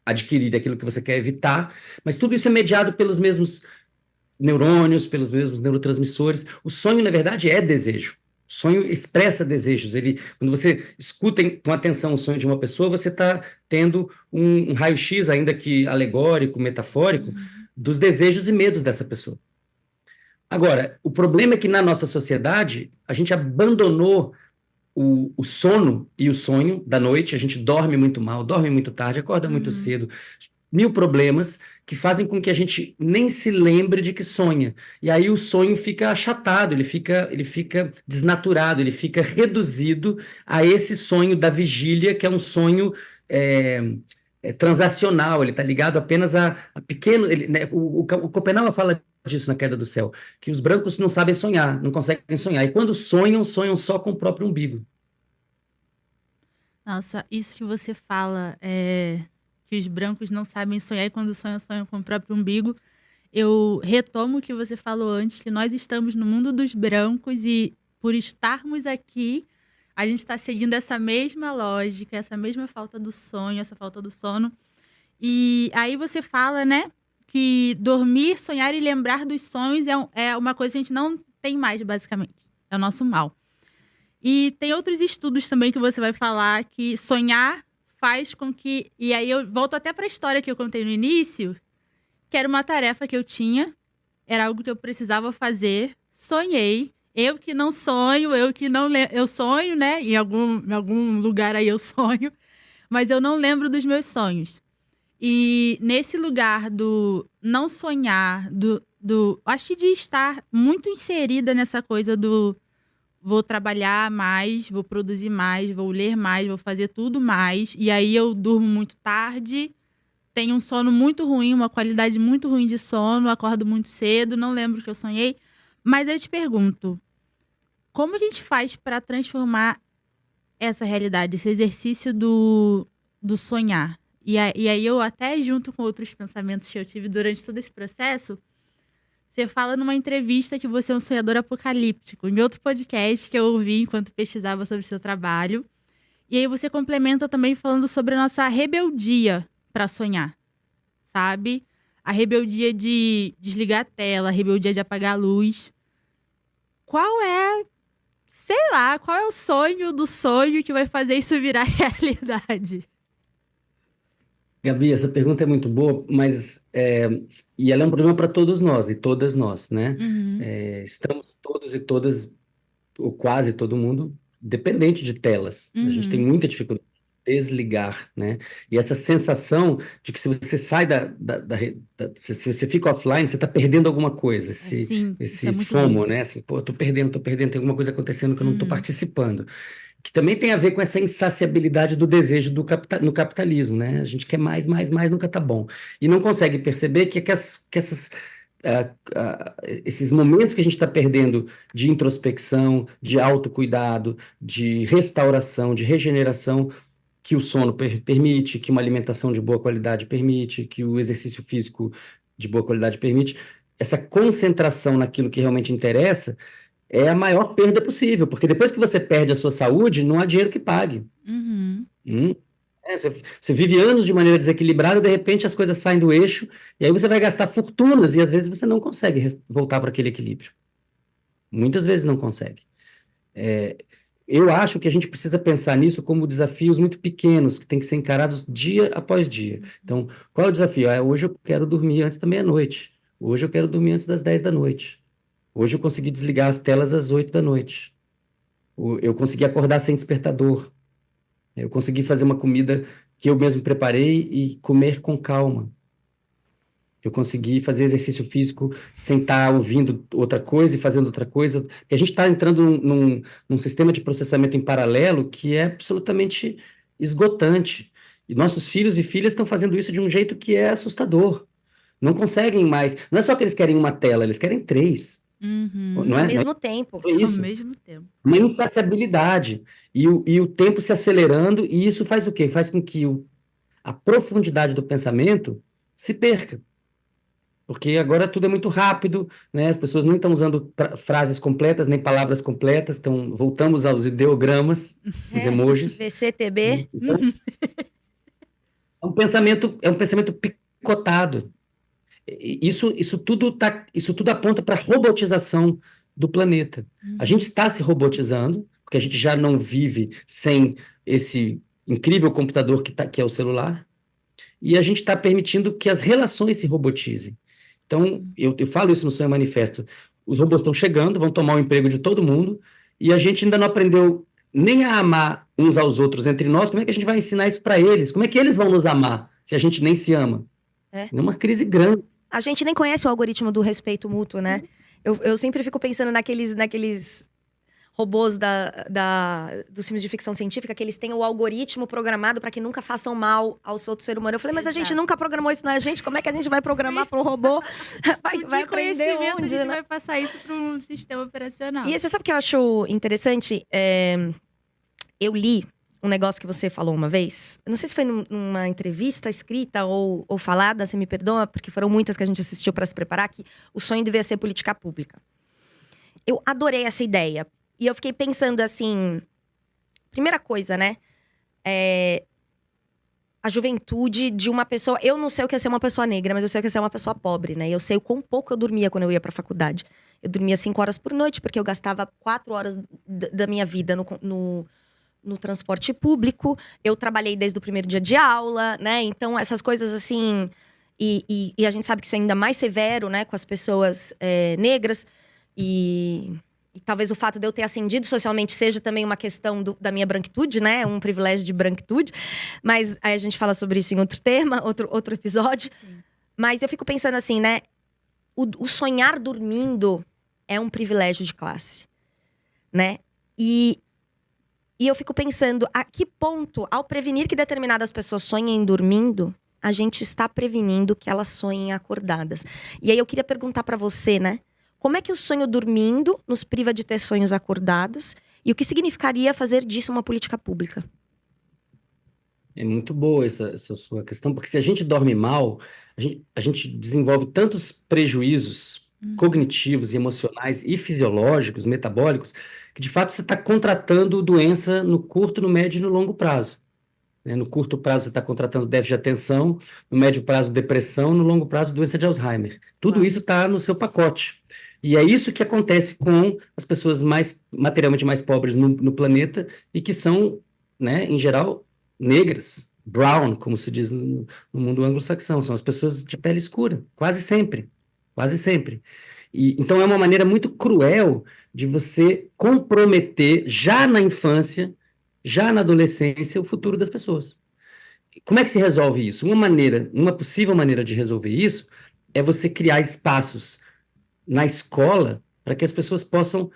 adquirir, aquilo que você quer evitar, mas tudo isso é mediado pelos mesmos neurônios, pelos mesmos neurotransmissores. O sonho, na verdade, é desejo. O sonho expressa desejos. Quando você escuta com atenção o sonho de uma pessoa, você está tendo um raio-x, ainda que alegórico, metafórico, dos desejos e medos dessa pessoa. Agora, o problema é que na nossa sociedade, a gente abandonou o sono e o sonho da noite, a gente dorme muito mal, dorme muito tarde, acorda muito cedo, mil problemas que fazem com que a gente nem se lembre de que sonha. E aí o sonho fica achatado, ele fica desnaturado, ele fica reduzido a esse sonho da vigília, que é um sonho é, transacional, ele está ligado apenas a pequeno... né, o Schopenhauer fala disso na Queda do Céu, que os brancos não sabem sonhar, não conseguem sonhar. E quando sonham, sonham só com o próprio umbigo. Nossa, isso que você fala, que os brancos não sabem sonhar e quando sonham, sonham com o próprio umbigo. Eu retomo o que você falou antes, que nós estamos no mundo dos brancos e por estarmos aqui, a gente está seguindo essa mesma lógica, essa mesma falta do sonho, essa falta do sono. E aí você fala, né, que dormir, sonhar e lembrar dos sonhos é uma coisa que a gente não tem mais, basicamente. É o nosso mal. E tem outros estudos também que você vai falar que sonhar faz com que... E aí eu volto até para a história que eu contei no início, que era uma tarefa que eu tinha, era algo que eu precisava fazer, sonhei. Eu que não sonho, eu sonho, né? Em algum lugar aí eu sonho, mas eu não lembro dos meus sonhos. E nesse lugar do não sonhar, acho que de estar muito inserida nessa coisa do vou trabalhar mais, vou produzir mais, vou ler mais, vou fazer tudo mais. E aí eu durmo muito tarde, tenho um sono muito ruim, uma qualidade muito ruim de sono, acordo muito cedo, não lembro o que eu sonhei. Mas eu te pergunto, como a gente faz para transformar essa realidade, esse exercício do sonhar? E aí eu até junto com outros pensamentos que eu tive durante todo esse processo, você fala numa entrevista que você é um sonhador apocalíptico, em outro podcast que eu ouvi enquanto pesquisava sobre o seu trabalho. E aí você complementa também falando sobre a nossa rebeldia para sonhar, sabe? A rebeldia de desligar a tela, a rebeldia de apagar a luz. Qual é o sonho do sonho que vai fazer isso virar realidade? Gabi, essa pergunta é muito boa, mas e ela é um problema para todos nós e todas nós, né? Uhum. Estamos todos e todas, ou quase todo mundo, dependente de telas. A gente tem muita dificuldade de desligar, né? E essa sensação de que se você sai se você fica offline, você está perdendo alguma coisa. Sim, isso Esse é muito FOMO, doido. né? Assim, pô, tô perdendo, tem alguma coisa acontecendo que eu não estou participando. Que também tem a ver com essa insaciabilidade do desejo no capitalismo, né? A gente quer mais, mais, mais, nunca tá bom. E não consegue perceber que esses momentos que a gente está perdendo de introspecção, de autocuidado, de restauração, de regeneração, que o sono permite, que uma alimentação de boa qualidade permite, que o exercício físico de boa qualidade permite, essa concentração naquilo que realmente interessa é a maior perda possível, porque depois que você perde a sua saúde, não há dinheiro que pague. Uhum. Você vive anos de maneira desequilibrada, de repente as coisas saem do eixo, e aí você vai gastar fortunas, e às vezes você não consegue voltar para aquele equilíbrio. Muitas vezes não consegue. Eu acho que a gente precisa pensar nisso como desafios muito pequenos, que têm que ser encarados dia após dia. Então, qual é o desafio? Hoje eu quero dormir antes da meia-noite. Hoje eu quero dormir antes das 10 da noite. Hoje eu consegui desligar as telas às 8 da noite. Eu consegui acordar sem despertador. Eu consegui fazer uma comida que eu mesmo preparei e comer com calma. Eu consegui fazer exercício físico sem estar ouvindo outra coisa e fazendo outra coisa. E a gente está entrando num sistema de processamento em paralelo que é absolutamente esgotante. E nossos filhos e filhas estão fazendo isso de um jeito que é assustador. Não conseguem mais. Não é só que eles querem uma tela, eles querem 3. Uhum. Não Ao é? mesmo tempo. É isso. Ao mesmo tempo. Uma insaciabilidade. E o tempo se acelerando, e isso faz o quê? Faz com que a profundidade do pensamento se perca. Porque agora tudo é muito rápido, né? As pessoas não estão usando frases completas, nem palavras completas, voltamos aos ideogramas, os emojis. VCTB. Então, é um pensamento picotado. Isso tudo aponta para a robotização do planeta. A gente está se robotizando, porque a gente já não vive sem esse incrível computador que é o celular, e a gente está permitindo que as relações se robotizem. Então, eu falo isso no Sonho Manifesto. Os robôs estão chegando, vão tomar o emprego de todo mundo, e a gente ainda não aprendeu nem a amar uns aos outros entre nós, como é que a gente vai ensinar isso para eles? Como é que eles vão nos amar se a gente nem se ama? É uma crise grande. A gente nem conhece o algoritmo do respeito mútuo, né? Eu sempre fico pensando naqueles robôs dos filmes de ficção científica, que eles têm o algoritmo programado para que nunca façam mal ao outro ser humano. Eu falei, mas a gente nunca programou isso na gente, como é que a gente vai programar para um robô? Vai aprender onde, a gente né? vai passar isso para um sistema operacional. E você sabe o que eu acho interessante? Eu li um negócio que você falou uma vez. Não sei se foi numa entrevista escrita ou falada, você me perdoa, porque foram muitas que a gente assistiu para se preparar, que o sonho devia ser política pública. Eu adorei essa ideia. E eu fiquei pensando assim, primeira coisa, né? A juventude de uma pessoa... Eu não sei o que é ser uma pessoa negra, mas eu sei o que é ser uma pessoa pobre, né? Eu sei o quão pouco eu dormia quando eu ia pra faculdade. Eu dormia 5 horas por noite, porque eu gastava 4 horas da minha vida no transporte público. Eu trabalhei desde o primeiro dia de aula, né? Então, essas coisas assim... E a gente sabe que isso é ainda mais severo, né? Com as pessoas negras. E talvez o fato de eu ter ascendido socialmente seja também uma questão da minha branquitude, né? Um privilégio de branquitude. Mas aí a gente fala sobre isso em outro tema, outro episódio. Sim. Mas eu fico pensando assim, né? O sonhar dormindo é um privilégio de classe, né? E eu fico pensando, a que ponto, ao prevenir que determinadas pessoas sonhem dormindo, a gente está prevenindo que elas sonhem acordadas. E aí eu queria perguntar pra você, né? Como é que o sonho dormindo nos priva de ter sonhos acordados? E o que significaria fazer disso uma política pública? É muito boa essa sua questão, porque se a gente dorme mal, a gente desenvolve tantos prejuízos cognitivos, emocionais e fisiológicos, metabólicos, que de fato você está contratando doença no curto, no médio e no longo prazo. No curto prazo você está contratando déficit de atenção, no médio prazo depressão, no longo prazo doença de Alzheimer. Tudo isso está no seu pacote. E é isso que acontece com as pessoas materialmente mais pobres no planeta e que são, né, em geral, negras, brown, como se diz no mundo anglo-saxão. São as pessoas de pele escura, quase sempre. Quase sempre. Então é uma maneira muito cruel de você comprometer já na infância, já na adolescência, o futuro das pessoas. Como é que se resolve isso? Uma possível maneira de resolver isso é você criar espaços na escola para que as pessoas possam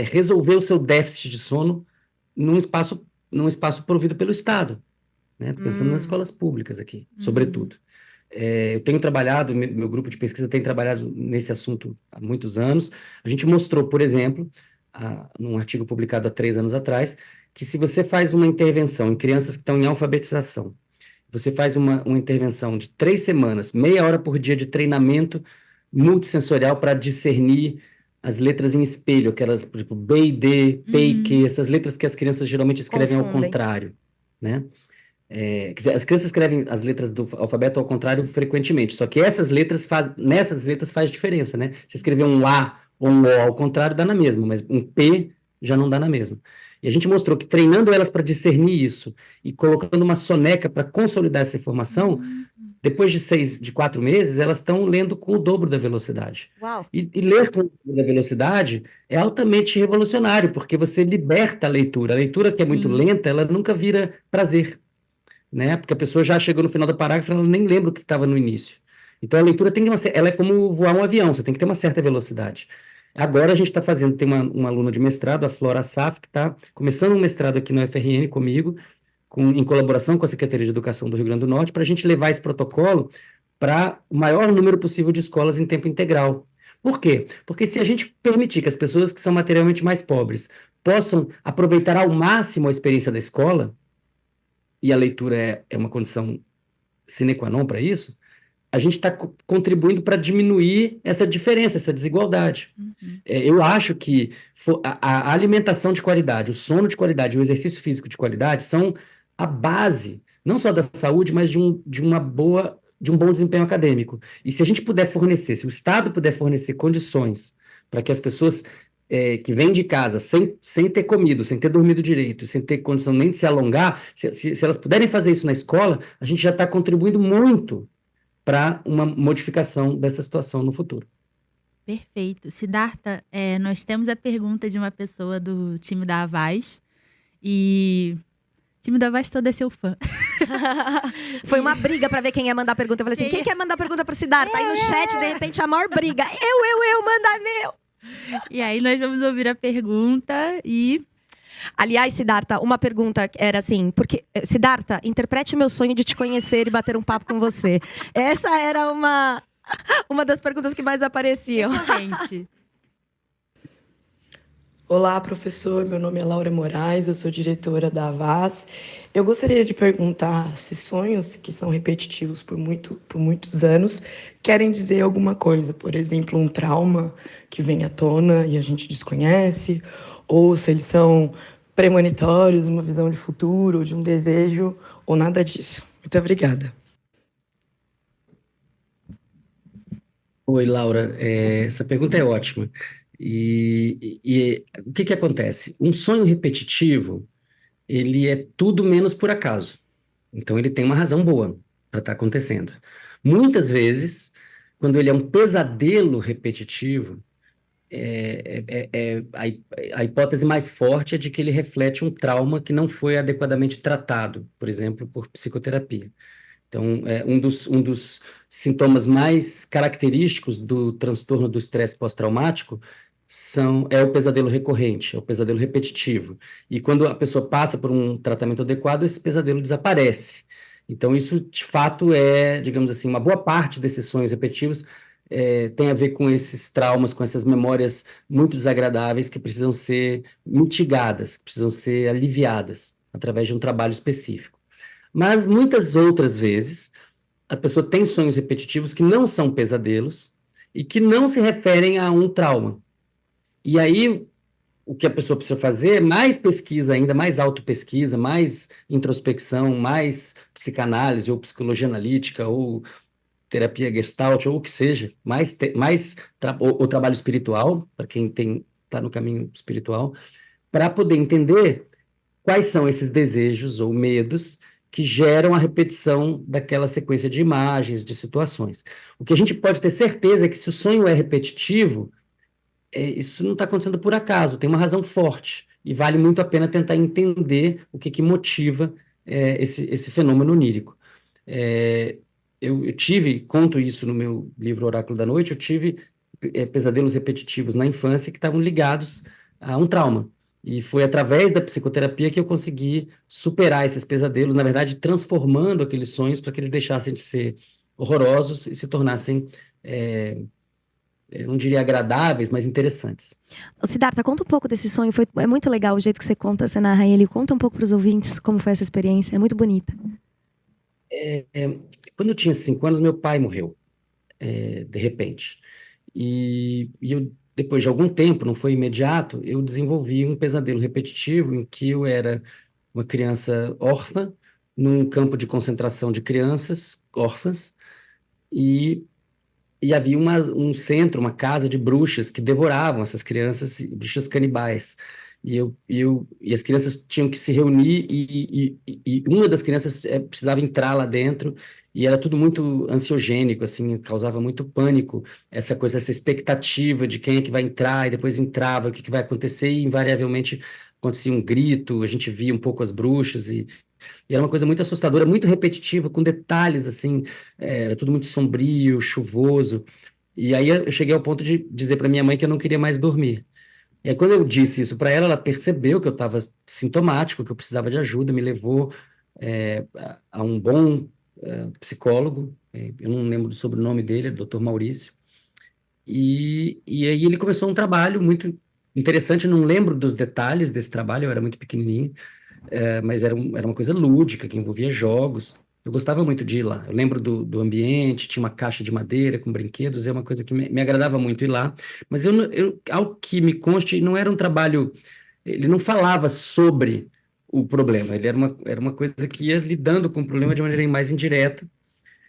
resolver o seu déficit de sono num espaço provido pelo Estado. Né? Pensando nas escolas públicas aqui, sobretudo. Eu tenho trabalhado, meu grupo de pesquisa tem trabalhado nesse assunto há muitos anos. A gente mostrou, por exemplo, num artigo publicado há 3 anos atrás, que se você faz uma intervenção em crianças que estão em alfabetização, você faz uma intervenção de 3 semanas, meia hora por dia de treinamento multissensorial para discernir as letras em espelho, aquelas, por exemplo, B e D, P e Q, essas letras que as crianças geralmente escrevem ao contrário, né? Quer dizer, as crianças escrevem as letras do alfabeto ao contrário frequentemente, só que nessas letras faz diferença, né? Se escrever um A ou um O ao contrário, dá na mesma, mas um P já não dá na mesma. E a gente mostrou que treinando elas para discernir isso e colocando uma soneca para consolidar essa informação, depois de 4 meses, elas estão lendo com o dobro da velocidade. Uau. E ler com o dobro da velocidade é altamente revolucionário, porque você liberta a leitura. A leitura que é muito lenta, ela nunca vira prazer. Né? Porque a pessoa já chegou no final do parágrafo e ela nem lembra o que estava no início. Então a leitura ela é como voar um avião, você tem que ter uma certa velocidade. Agora a gente está fazendo, tem uma aluna de mestrado, a Flora Saf, que está começando um mestrado aqui no FRN comigo, em colaboração com a Secretaria de Educação do Rio Grande do Norte, para a gente levar esse protocolo para o maior número possível de escolas em tempo integral. Por quê? Porque se a gente permitir que as pessoas que são materialmente mais pobres possam aproveitar ao máximo a experiência da escola, e a leitura é uma condição sine qua non para isso, a gente está contribuindo para diminuir essa diferença, essa desigualdade. Eu acho que a alimentação de qualidade, o sono de qualidade, o exercício físico de qualidade são a base, não só da saúde, mas de um bom desempenho acadêmico. E se a gente puder fornecer, se o Estado puder fornecer condições para que as pessoas que vêm de casa sem ter comido, sem ter dormido direito, sem ter condição nem de se alongar, se elas puderem fazer isso na escola, a gente já está contribuindo muito para uma modificação dessa situação no futuro. Perfeito. Siddhartha, nós temos a pergunta de uma pessoa do time da Avaz. E o time da Vaz toda é seu fã. Foi uma briga pra ver quem ia mandar pergunta. Eu falei assim, quem quer mandar pergunta pro Siddhartha? Aí no chat, de repente, a maior briga. Manda meu! E aí nós vamos ouvir a pergunta e... Aliás, Siddhartha, uma pergunta era assim, porque, Siddhartha, interprete o meu sonho de te conhecer e bater um papo com você. Essa era uma das perguntas que mais apareciam. Recorrente. Olá, professor. Meu nome é Laura Moraes, eu sou diretora da Avaz. Eu gostaria de perguntar se sonhos que são repetitivos por muitos anos querem dizer alguma coisa. Por exemplo, um trauma que vem à tona e a gente desconhece, ou se eles são premonitórios, uma visão de futuro, de um desejo, ou nada disso. Muito obrigada. Oi, Laura. Essa pergunta é ótima. E o que acontece? Um sonho repetitivo, ele é tudo menos por acaso. Então, ele tem uma razão boa para estar acontecendo. Muitas vezes, quando ele é um pesadelo repetitivo, a hipótese mais forte é de que ele reflete um trauma que não foi adequadamente tratado, por exemplo, por psicoterapia. Então, um dos sintomas mais característicos do transtorno do estresse pós-traumático é o pesadelo recorrente, é o pesadelo repetitivo. E quando a pessoa passa por um tratamento adequado, esse pesadelo desaparece. Então, isso, de fato, digamos assim, uma boa parte desses sonhos repetitivos tem a ver com esses traumas, com essas memórias muito desagradáveis que precisam ser mitigadas, precisam ser aliviadas através de um trabalho específico. Mas muitas outras vezes, a pessoa tem sonhos repetitivos que não são pesadelos e que não se referem a um trauma. E aí, o que a pessoa precisa fazer é mais pesquisa ainda, mais autopesquisa, mais introspecção, mais psicanálise ou psicologia analítica ou terapia Gestalt ou o que seja, ou trabalho espiritual, para quem está no caminho espiritual, para poder entender quais são esses desejos ou medos que geram a repetição daquela sequência de imagens, de situações. O que a gente pode ter certeza é que se o sonho é repetitivo, isso não está acontecendo por acaso, tem uma razão forte, e vale muito a pena tentar entender o que motiva esse fenômeno onírico. Eu conto isso no meu livro Oráculo da Noite, eu tive pesadelos repetitivos na infância que estavam ligados a um trauma. E foi através da psicoterapia que eu consegui superar esses pesadelos, na verdade, transformando aqueles sonhos para que eles deixassem de ser horrorosos e se tornassem, eu não diria agradáveis, mas interessantes. Siddhartha, conta um pouco desse sonho. É muito legal o jeito que você conta, você narra ele. Conta um pouco para os ouvintes como foi essa experiência. É muito bonita. Quando eu tinha 5 anos, meu pai morreu, de repente. E eu, depois de algum tempo, não foi imediato, eu desenvolvi um pesadelo repetitivo em que eu era uma criança órfã num campo de concentração de crianças órfãs e havia um centro, uma casa de bruxas que devoravam essas crianças, bruxas canibais. E as crianças tinham que se reunir e uma das crianças precisava entrar lá dentro e era tudo muito ansiogênico, assim, causava muito pânico, essa expectativa de quem é que vai entrar e depois entrava, o que vai acontecer e invariavelmente acontecia um grito, a gente via um pouco as bruxas e era uma coisa muito assustadora, muito repetitiva, com detalhes, assim, era tudo muito sombrio, chuvoso. E aí eu cheguei ao ponto de dizer para minha mãe que eu não queria mais dormir. E aí, quando eu disse isso para ela, ela percebeu que eu estava sintomático, que eu precisava de ajuda, me levou a um bom psicólogo, eu não lembro do sobrenome dele, Dr. Maurício. E aí ele começou um trabalho muito interessante, não lembro dos detalhes desse trabalho, eu era muito pequenininho, mas era uma coisa lúdica, que envolvia jogos. Eu gostava muito de ir lá. Eu lembro do ambiente, tinha uma caixa de madeira com brinquedos, é uma coisa que me agradava muito ir lá. Mas ao que me conste, não era um trabalho. Ele não falava sobre o problema, ele era uma coisa que ia lidando com o problema de maneira mais indireta.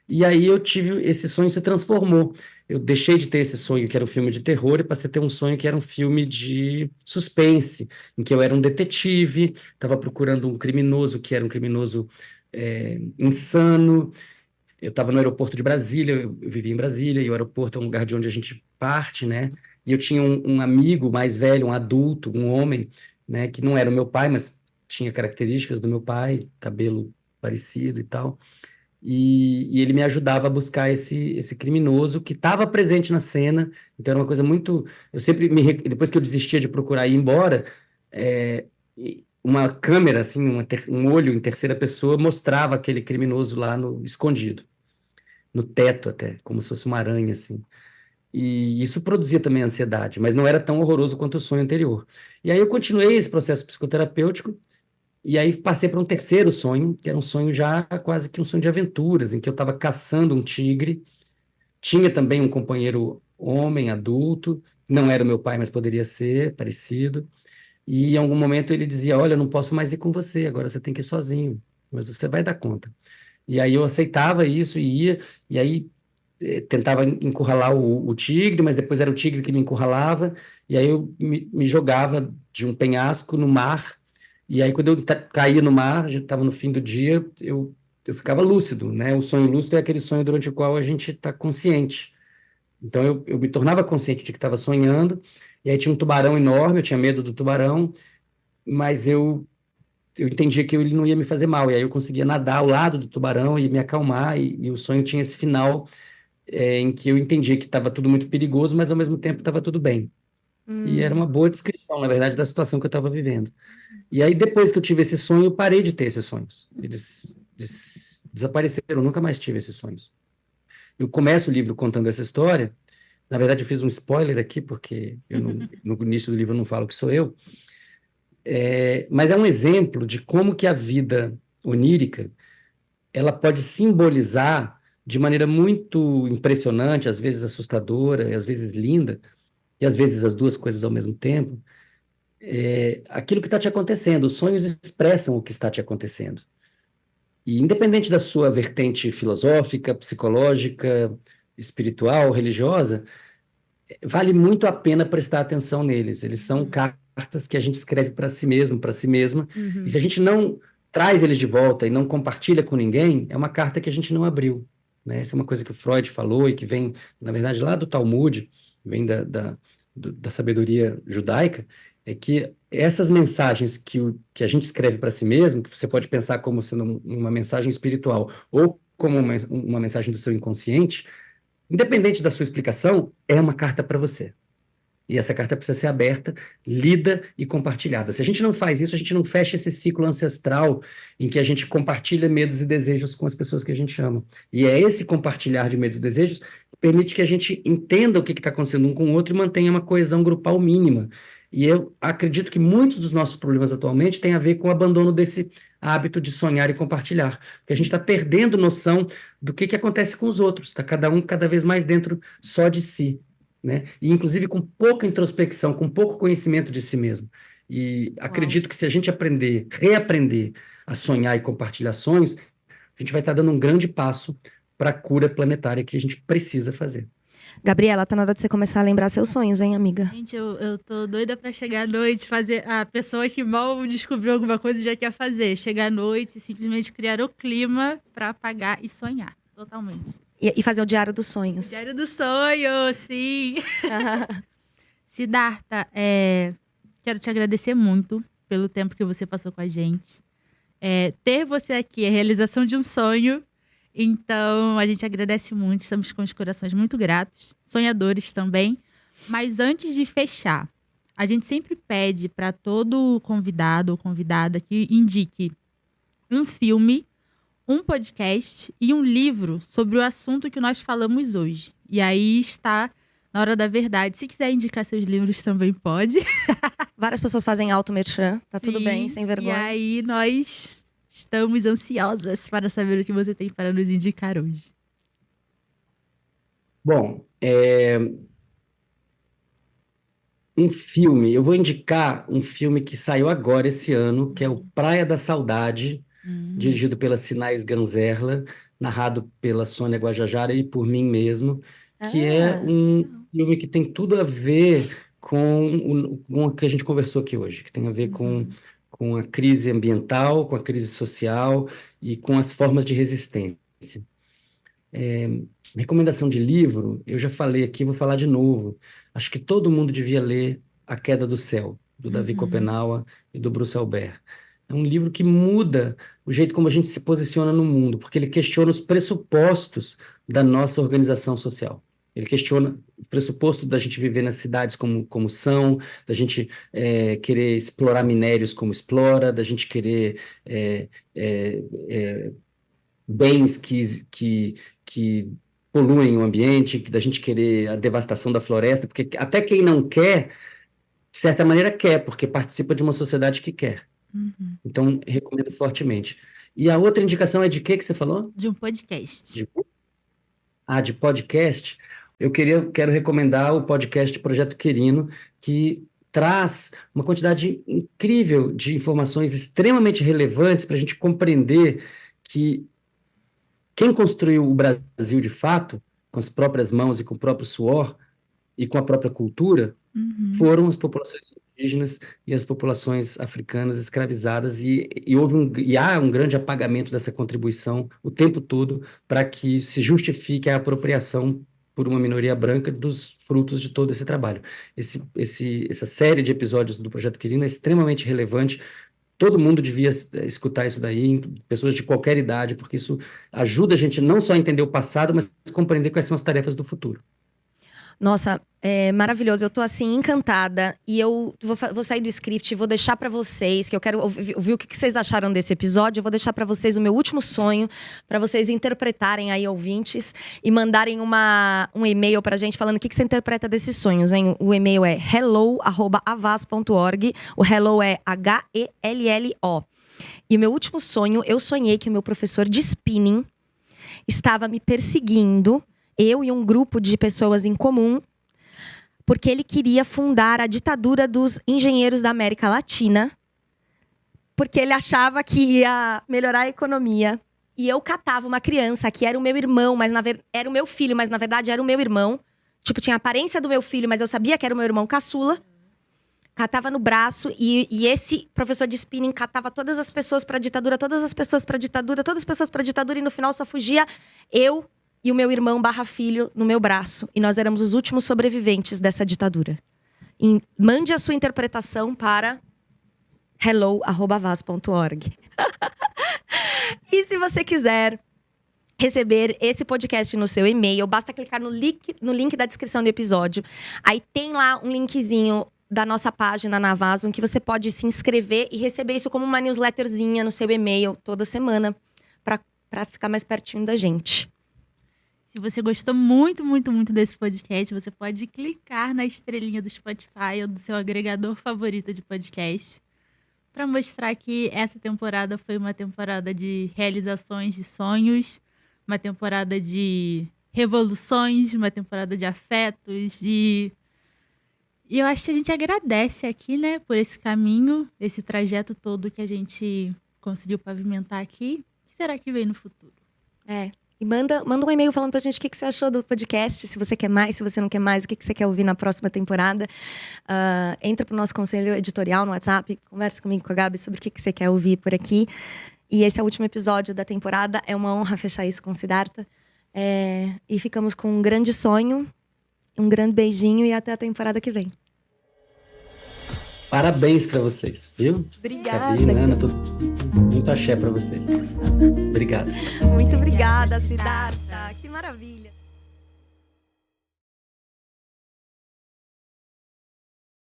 E aí eu tive esse sonho se transformou. Eu deixei de ter esse sonho que era um filme de terror e passei a ter um sonho que era um filme de suspense, em que eu era um detetive, estava procurando um criminoso que era um criminoso insano. Eu estava no aeroporto de Brasília, eu vivia em Brasília, e o aeroporto é um lugar de onde a gente parte, né? E eu tinha um amigo mais velho, um adulto, um homem, né, que não era o meu pai, mas tinha características do meu pai, cabelo parecido e tal. E ele me ajudava a buscar esse criminoso que estava presente na cena. Então era uma coisa muito. Eu sempre depois que eu desistia de procurar ir embora, uma câmera, assim, um olho em terceira pessoa mostrava aquele criminoso lá escondido, no teto até, como se fosse uma aranha, assim. E isso produzia também ansiedade, mas não era tão horroroso quanto o sonho anterior. E aí eu continuei esse processo psicoterapêutico. E aí passei para um terceiro sonho, que era um sonho já quase que um sonho de aventuras, em que eu estava caçando um tigre. Tinha também um companheiro homem, adulto, não era o meu pai, mas poderia ser, parecido. E em algum momento ele dizia: Olha, eu não posso mais ir com você, agora você tem que ir sozinho, mas você vai dar conta. E aí eu aceitava isso e ia, e aí tentava encurralar o tigre, mas depois era o tigre que me encurralava, e aí eu me jogava de um penhasco no mar, e aí quando eu caía no mar, já estava no fim do dia, eu ficava lúcido, né? O sonho lúcido é aquele sonho durante o qual a gente está consciente. Então eu me tornava consciente de que estava sonhando, e aí tinha um tubarão enorme, eu tinha medo do tubarão, mas eu entendia que ele não ia me fazer mal, e aí eu conseguia nadar ao lado do tubarão e me acalmar, e o sonho tinha esse final em que eu entendia que estava tudo muito perigoso, mas ao mesmo tempo estava tudo bem. E era uma boa descrição, na verdade, da situação que eu estava vivendo. E aí, depois que eu tive esse sonho, eu parei de ter esses sonhos. Eles desapareceram, eu nunca mais tive esses sonhos. Eu começo o livro contando essa história. Na verdade, eu fiz um spoiler aqui, porque no início do livro eu não falo que sou eu. Mas é um exemplo de como que a vida onírica ela pode simbolizar de maneira muito impressionante, às vezes assustadora, e às vezes linda, e às vezes as duas coisas ao mesmo tempo, aquilo que está te acontecendo. Os sonhos expressam o que está te acontecendo. E independente da sua vertente filosófica, psicológica, espiritual, religiosa, vale muito a pena prestar atenção neles. Eles são cartas que a gente escreve para si mesmo, para si mesma, e se a gente não traz eles de volta e não compartilha com ninguém, é uma carta que a gente não abriu, né? Essa é uma coisa que o Freud falou e que vem, na verdade, lá do Talmud, vem da sabedoria judaica, é que essas mensagens que a gente escreve para si mesmo, que você pode pensar como sendo uma mensagem espiritual ou como uma mensagem do seu inconsciente, independente da sua explicação, é uma carta para você. E essa carta precisa ser aberta, lida e compartilhada. Se a gente não faz isso, a gente não fecha esse ciclo ancestral em que a gente compartilha medos e desejos com as pessoas que a gente ama. E é esse compartilhar de medos e desejos que permite que a gente entenda o que está acontecendo um com o outro e mantenha uma coesão grupal mínima. E eu acredito que muitos dos nossos problemas atualmente têm a ver com o abandono desse hábito de sonhar e compartilhar. Porque a gente está perdendo noção do que acontece com os outros. Está cada um cada vez mais dentro só de si. Né? E inclusive com pouca introspecção, com pouco conhecimento de si mesmo. E acredito que se a gente reaprender a sonhar e compartilhar sonhos, a gente vai estar dando um grande passo para a cura planetária que a gente precisa fazer. Gabriela, tá na hora de você começar a lembrar seus sonhos, hein, amiga? Gente, eu tô doida pra chegar à noite, fazer a pessoa que mal descobriu alguma coisa já quer fazer. Chegar à noite e simplesmente criar o clima pra apagar e sonhar. Totalmente. E fazer o Diário dos Sonhos. Diário do Sonho, sim. Siddhartha, quero te agradecer muito pelo tempo que você passou com a gente. Ter você aqui é a realização de um sonho. Então, a gente agradece muito. Estamos com os corações muito gratos. Sonhadores também. Mas antes de fechar, a gente sempre pede para todo convidado ou convidada que indique um filme, um podcast e um livro sobre o assunto que nós falamos hoje. E aí está na hora da verdade. Se quiser indicar seus livros, também pode. Várias pessoas fazem auto-merchan. Tá tudo bem, sem vergonha. E aí nós estamos ansiosas para saber o que você tem para nos indicar hoje. Bom, um filme. Eu vou indicar um filme que saiu agora esse ano, que é o Praia da Saudade, dirigido pela Sinais Ganzerla, narrado pela Sônia Guajajara e por mim mesmo, que é um filme que tem tudo a ver com o que a gente conversou aqui hoje, que tem a ver com a crise ambiental, com a crise social e com as formas de resistência. Recomendação de livro, eu já falei aqui, vou falar de novo. Acho que todo mundo devia ler A Queda do Céu, do Davi Copenaua e do Bruce Albert. É um livro que muda o jeito como a gente se posiciona no mundo, porque ele questiona os pressupostos da nossa organização social. Ele questiona o pressuposto da gente viver nas cidades como são, da gente querer explorar minérios como explora, da gente querer bens que poluem o ambiente, da gente querer a devastação da floresta, porque até quem não quer, de certa maneira quer, porque participa de uma sociedade que quer. Uhum. Então, recomendo fortemente. E a outra indicação é de quê que você falou? De um podcast. De podcast. Quero recomendar o podcast Projeto Querino, que traz uma quantidade incrível de informações extremamente relevantes para a gente compreender que quem construiu o Brasil de fato, com as próprias mãos e com o próprio suor e com a própria cultura, foram as populações indígenas e as populações africanas escravizadas, e há um grande apagamento dessa contribuição o tempo todo para que se justifique a apropriação por uma minoria branca dos frutos de todo esse trabalho. Essa série de episódios do Projeto Querino é extremamente relevante. Todo mundo devia escutar isso daí, pessoas de qualquer idade, porque isso ajuda a gente não só a entender o passado, mas a compreender quais são as tarefas do futuro. Nossa, é maravilhoso. Eu tô assim encantada e eu vou sair do script, vou deixar pra vocês, que eu quero ouvir o que vocês acharam desse episódio. Eu vou deixar pra vocês o meu último sonho, pra vocês interpretarem aí, ouvintes, e mandarem um e-mail pra gente falando o que você interpreta desses sonhos, hein? O e-mail é hello@avas.org. O hello é HELLO. E o meu último sonho, eu sonhei que o meu professor de spinning estava me perseguindo, eu e um grupo de pessoas em comum, porque ele queria fundar a ditadura dos engenheiros da América Latina, porque ele achava que ia melhorar a economia. E eu catava uma criança que era o meu irmão, era o meu filho, mas na verdade era o meu irmão. Tipo, tinha a aparência do meu filho, mas eu sabia que era o meu irmão caçula. Catava no braço e esse professor de spinning catava todas as pessoas para a ditadura, todas as pessoas para a ditadura, todas as pessoas para a ditadura, e no final só fugia eu e o meu irmão /filho no meu braço. E nós éramos os últimos sobreviventes dessa ditadura. Mande a sua interpretação para hello@avas.org. E se você quiser receber esse podcast no seu e-mail, basta clicar no link da descrição do episódio. Aí tem lá um linkzinho da nossa página na Avas, que você pode se inscrever e receber isso como uma newsletterzinha no seu e-mail toda semana, para ficar mais pertinho da gente. Se você gostou muito, muito, muito desse podcast, você pode clicar na estrelinha do Spotify ou do seu agregador favorito de podcast, para mostrar que essa temporada foi uma temporada de realizações de sonhos, uma temporada de revoluções, uma temporada de afetos, e eu acho que a gente agradece aqui, né, por esse caminho, esse trajeto todo que a gente conseguiu pavimentar aqui. O que será que vem no futuro? E manda um e-mail falando pra gente o que você achou do podcast, se você quer mais, se você não quer mais, o que você quer ouvir na próxima temporada. Entra pro nosso conselho editorial no WhatsApp, conversa comigo, com a Gabi, sobre o que você quer ouvir por aqui. E esse é o último episódio da temporada, é uma honra fechar isso com Siddhartha. E ficamos com um grande sonho, um grande beijinho e até a temporada que vem. Parabéns para vocês, viu? Obrigada. Gabi, Ana, muito axé para vocês. Obrigado. Muito obrigada, Siddhartha.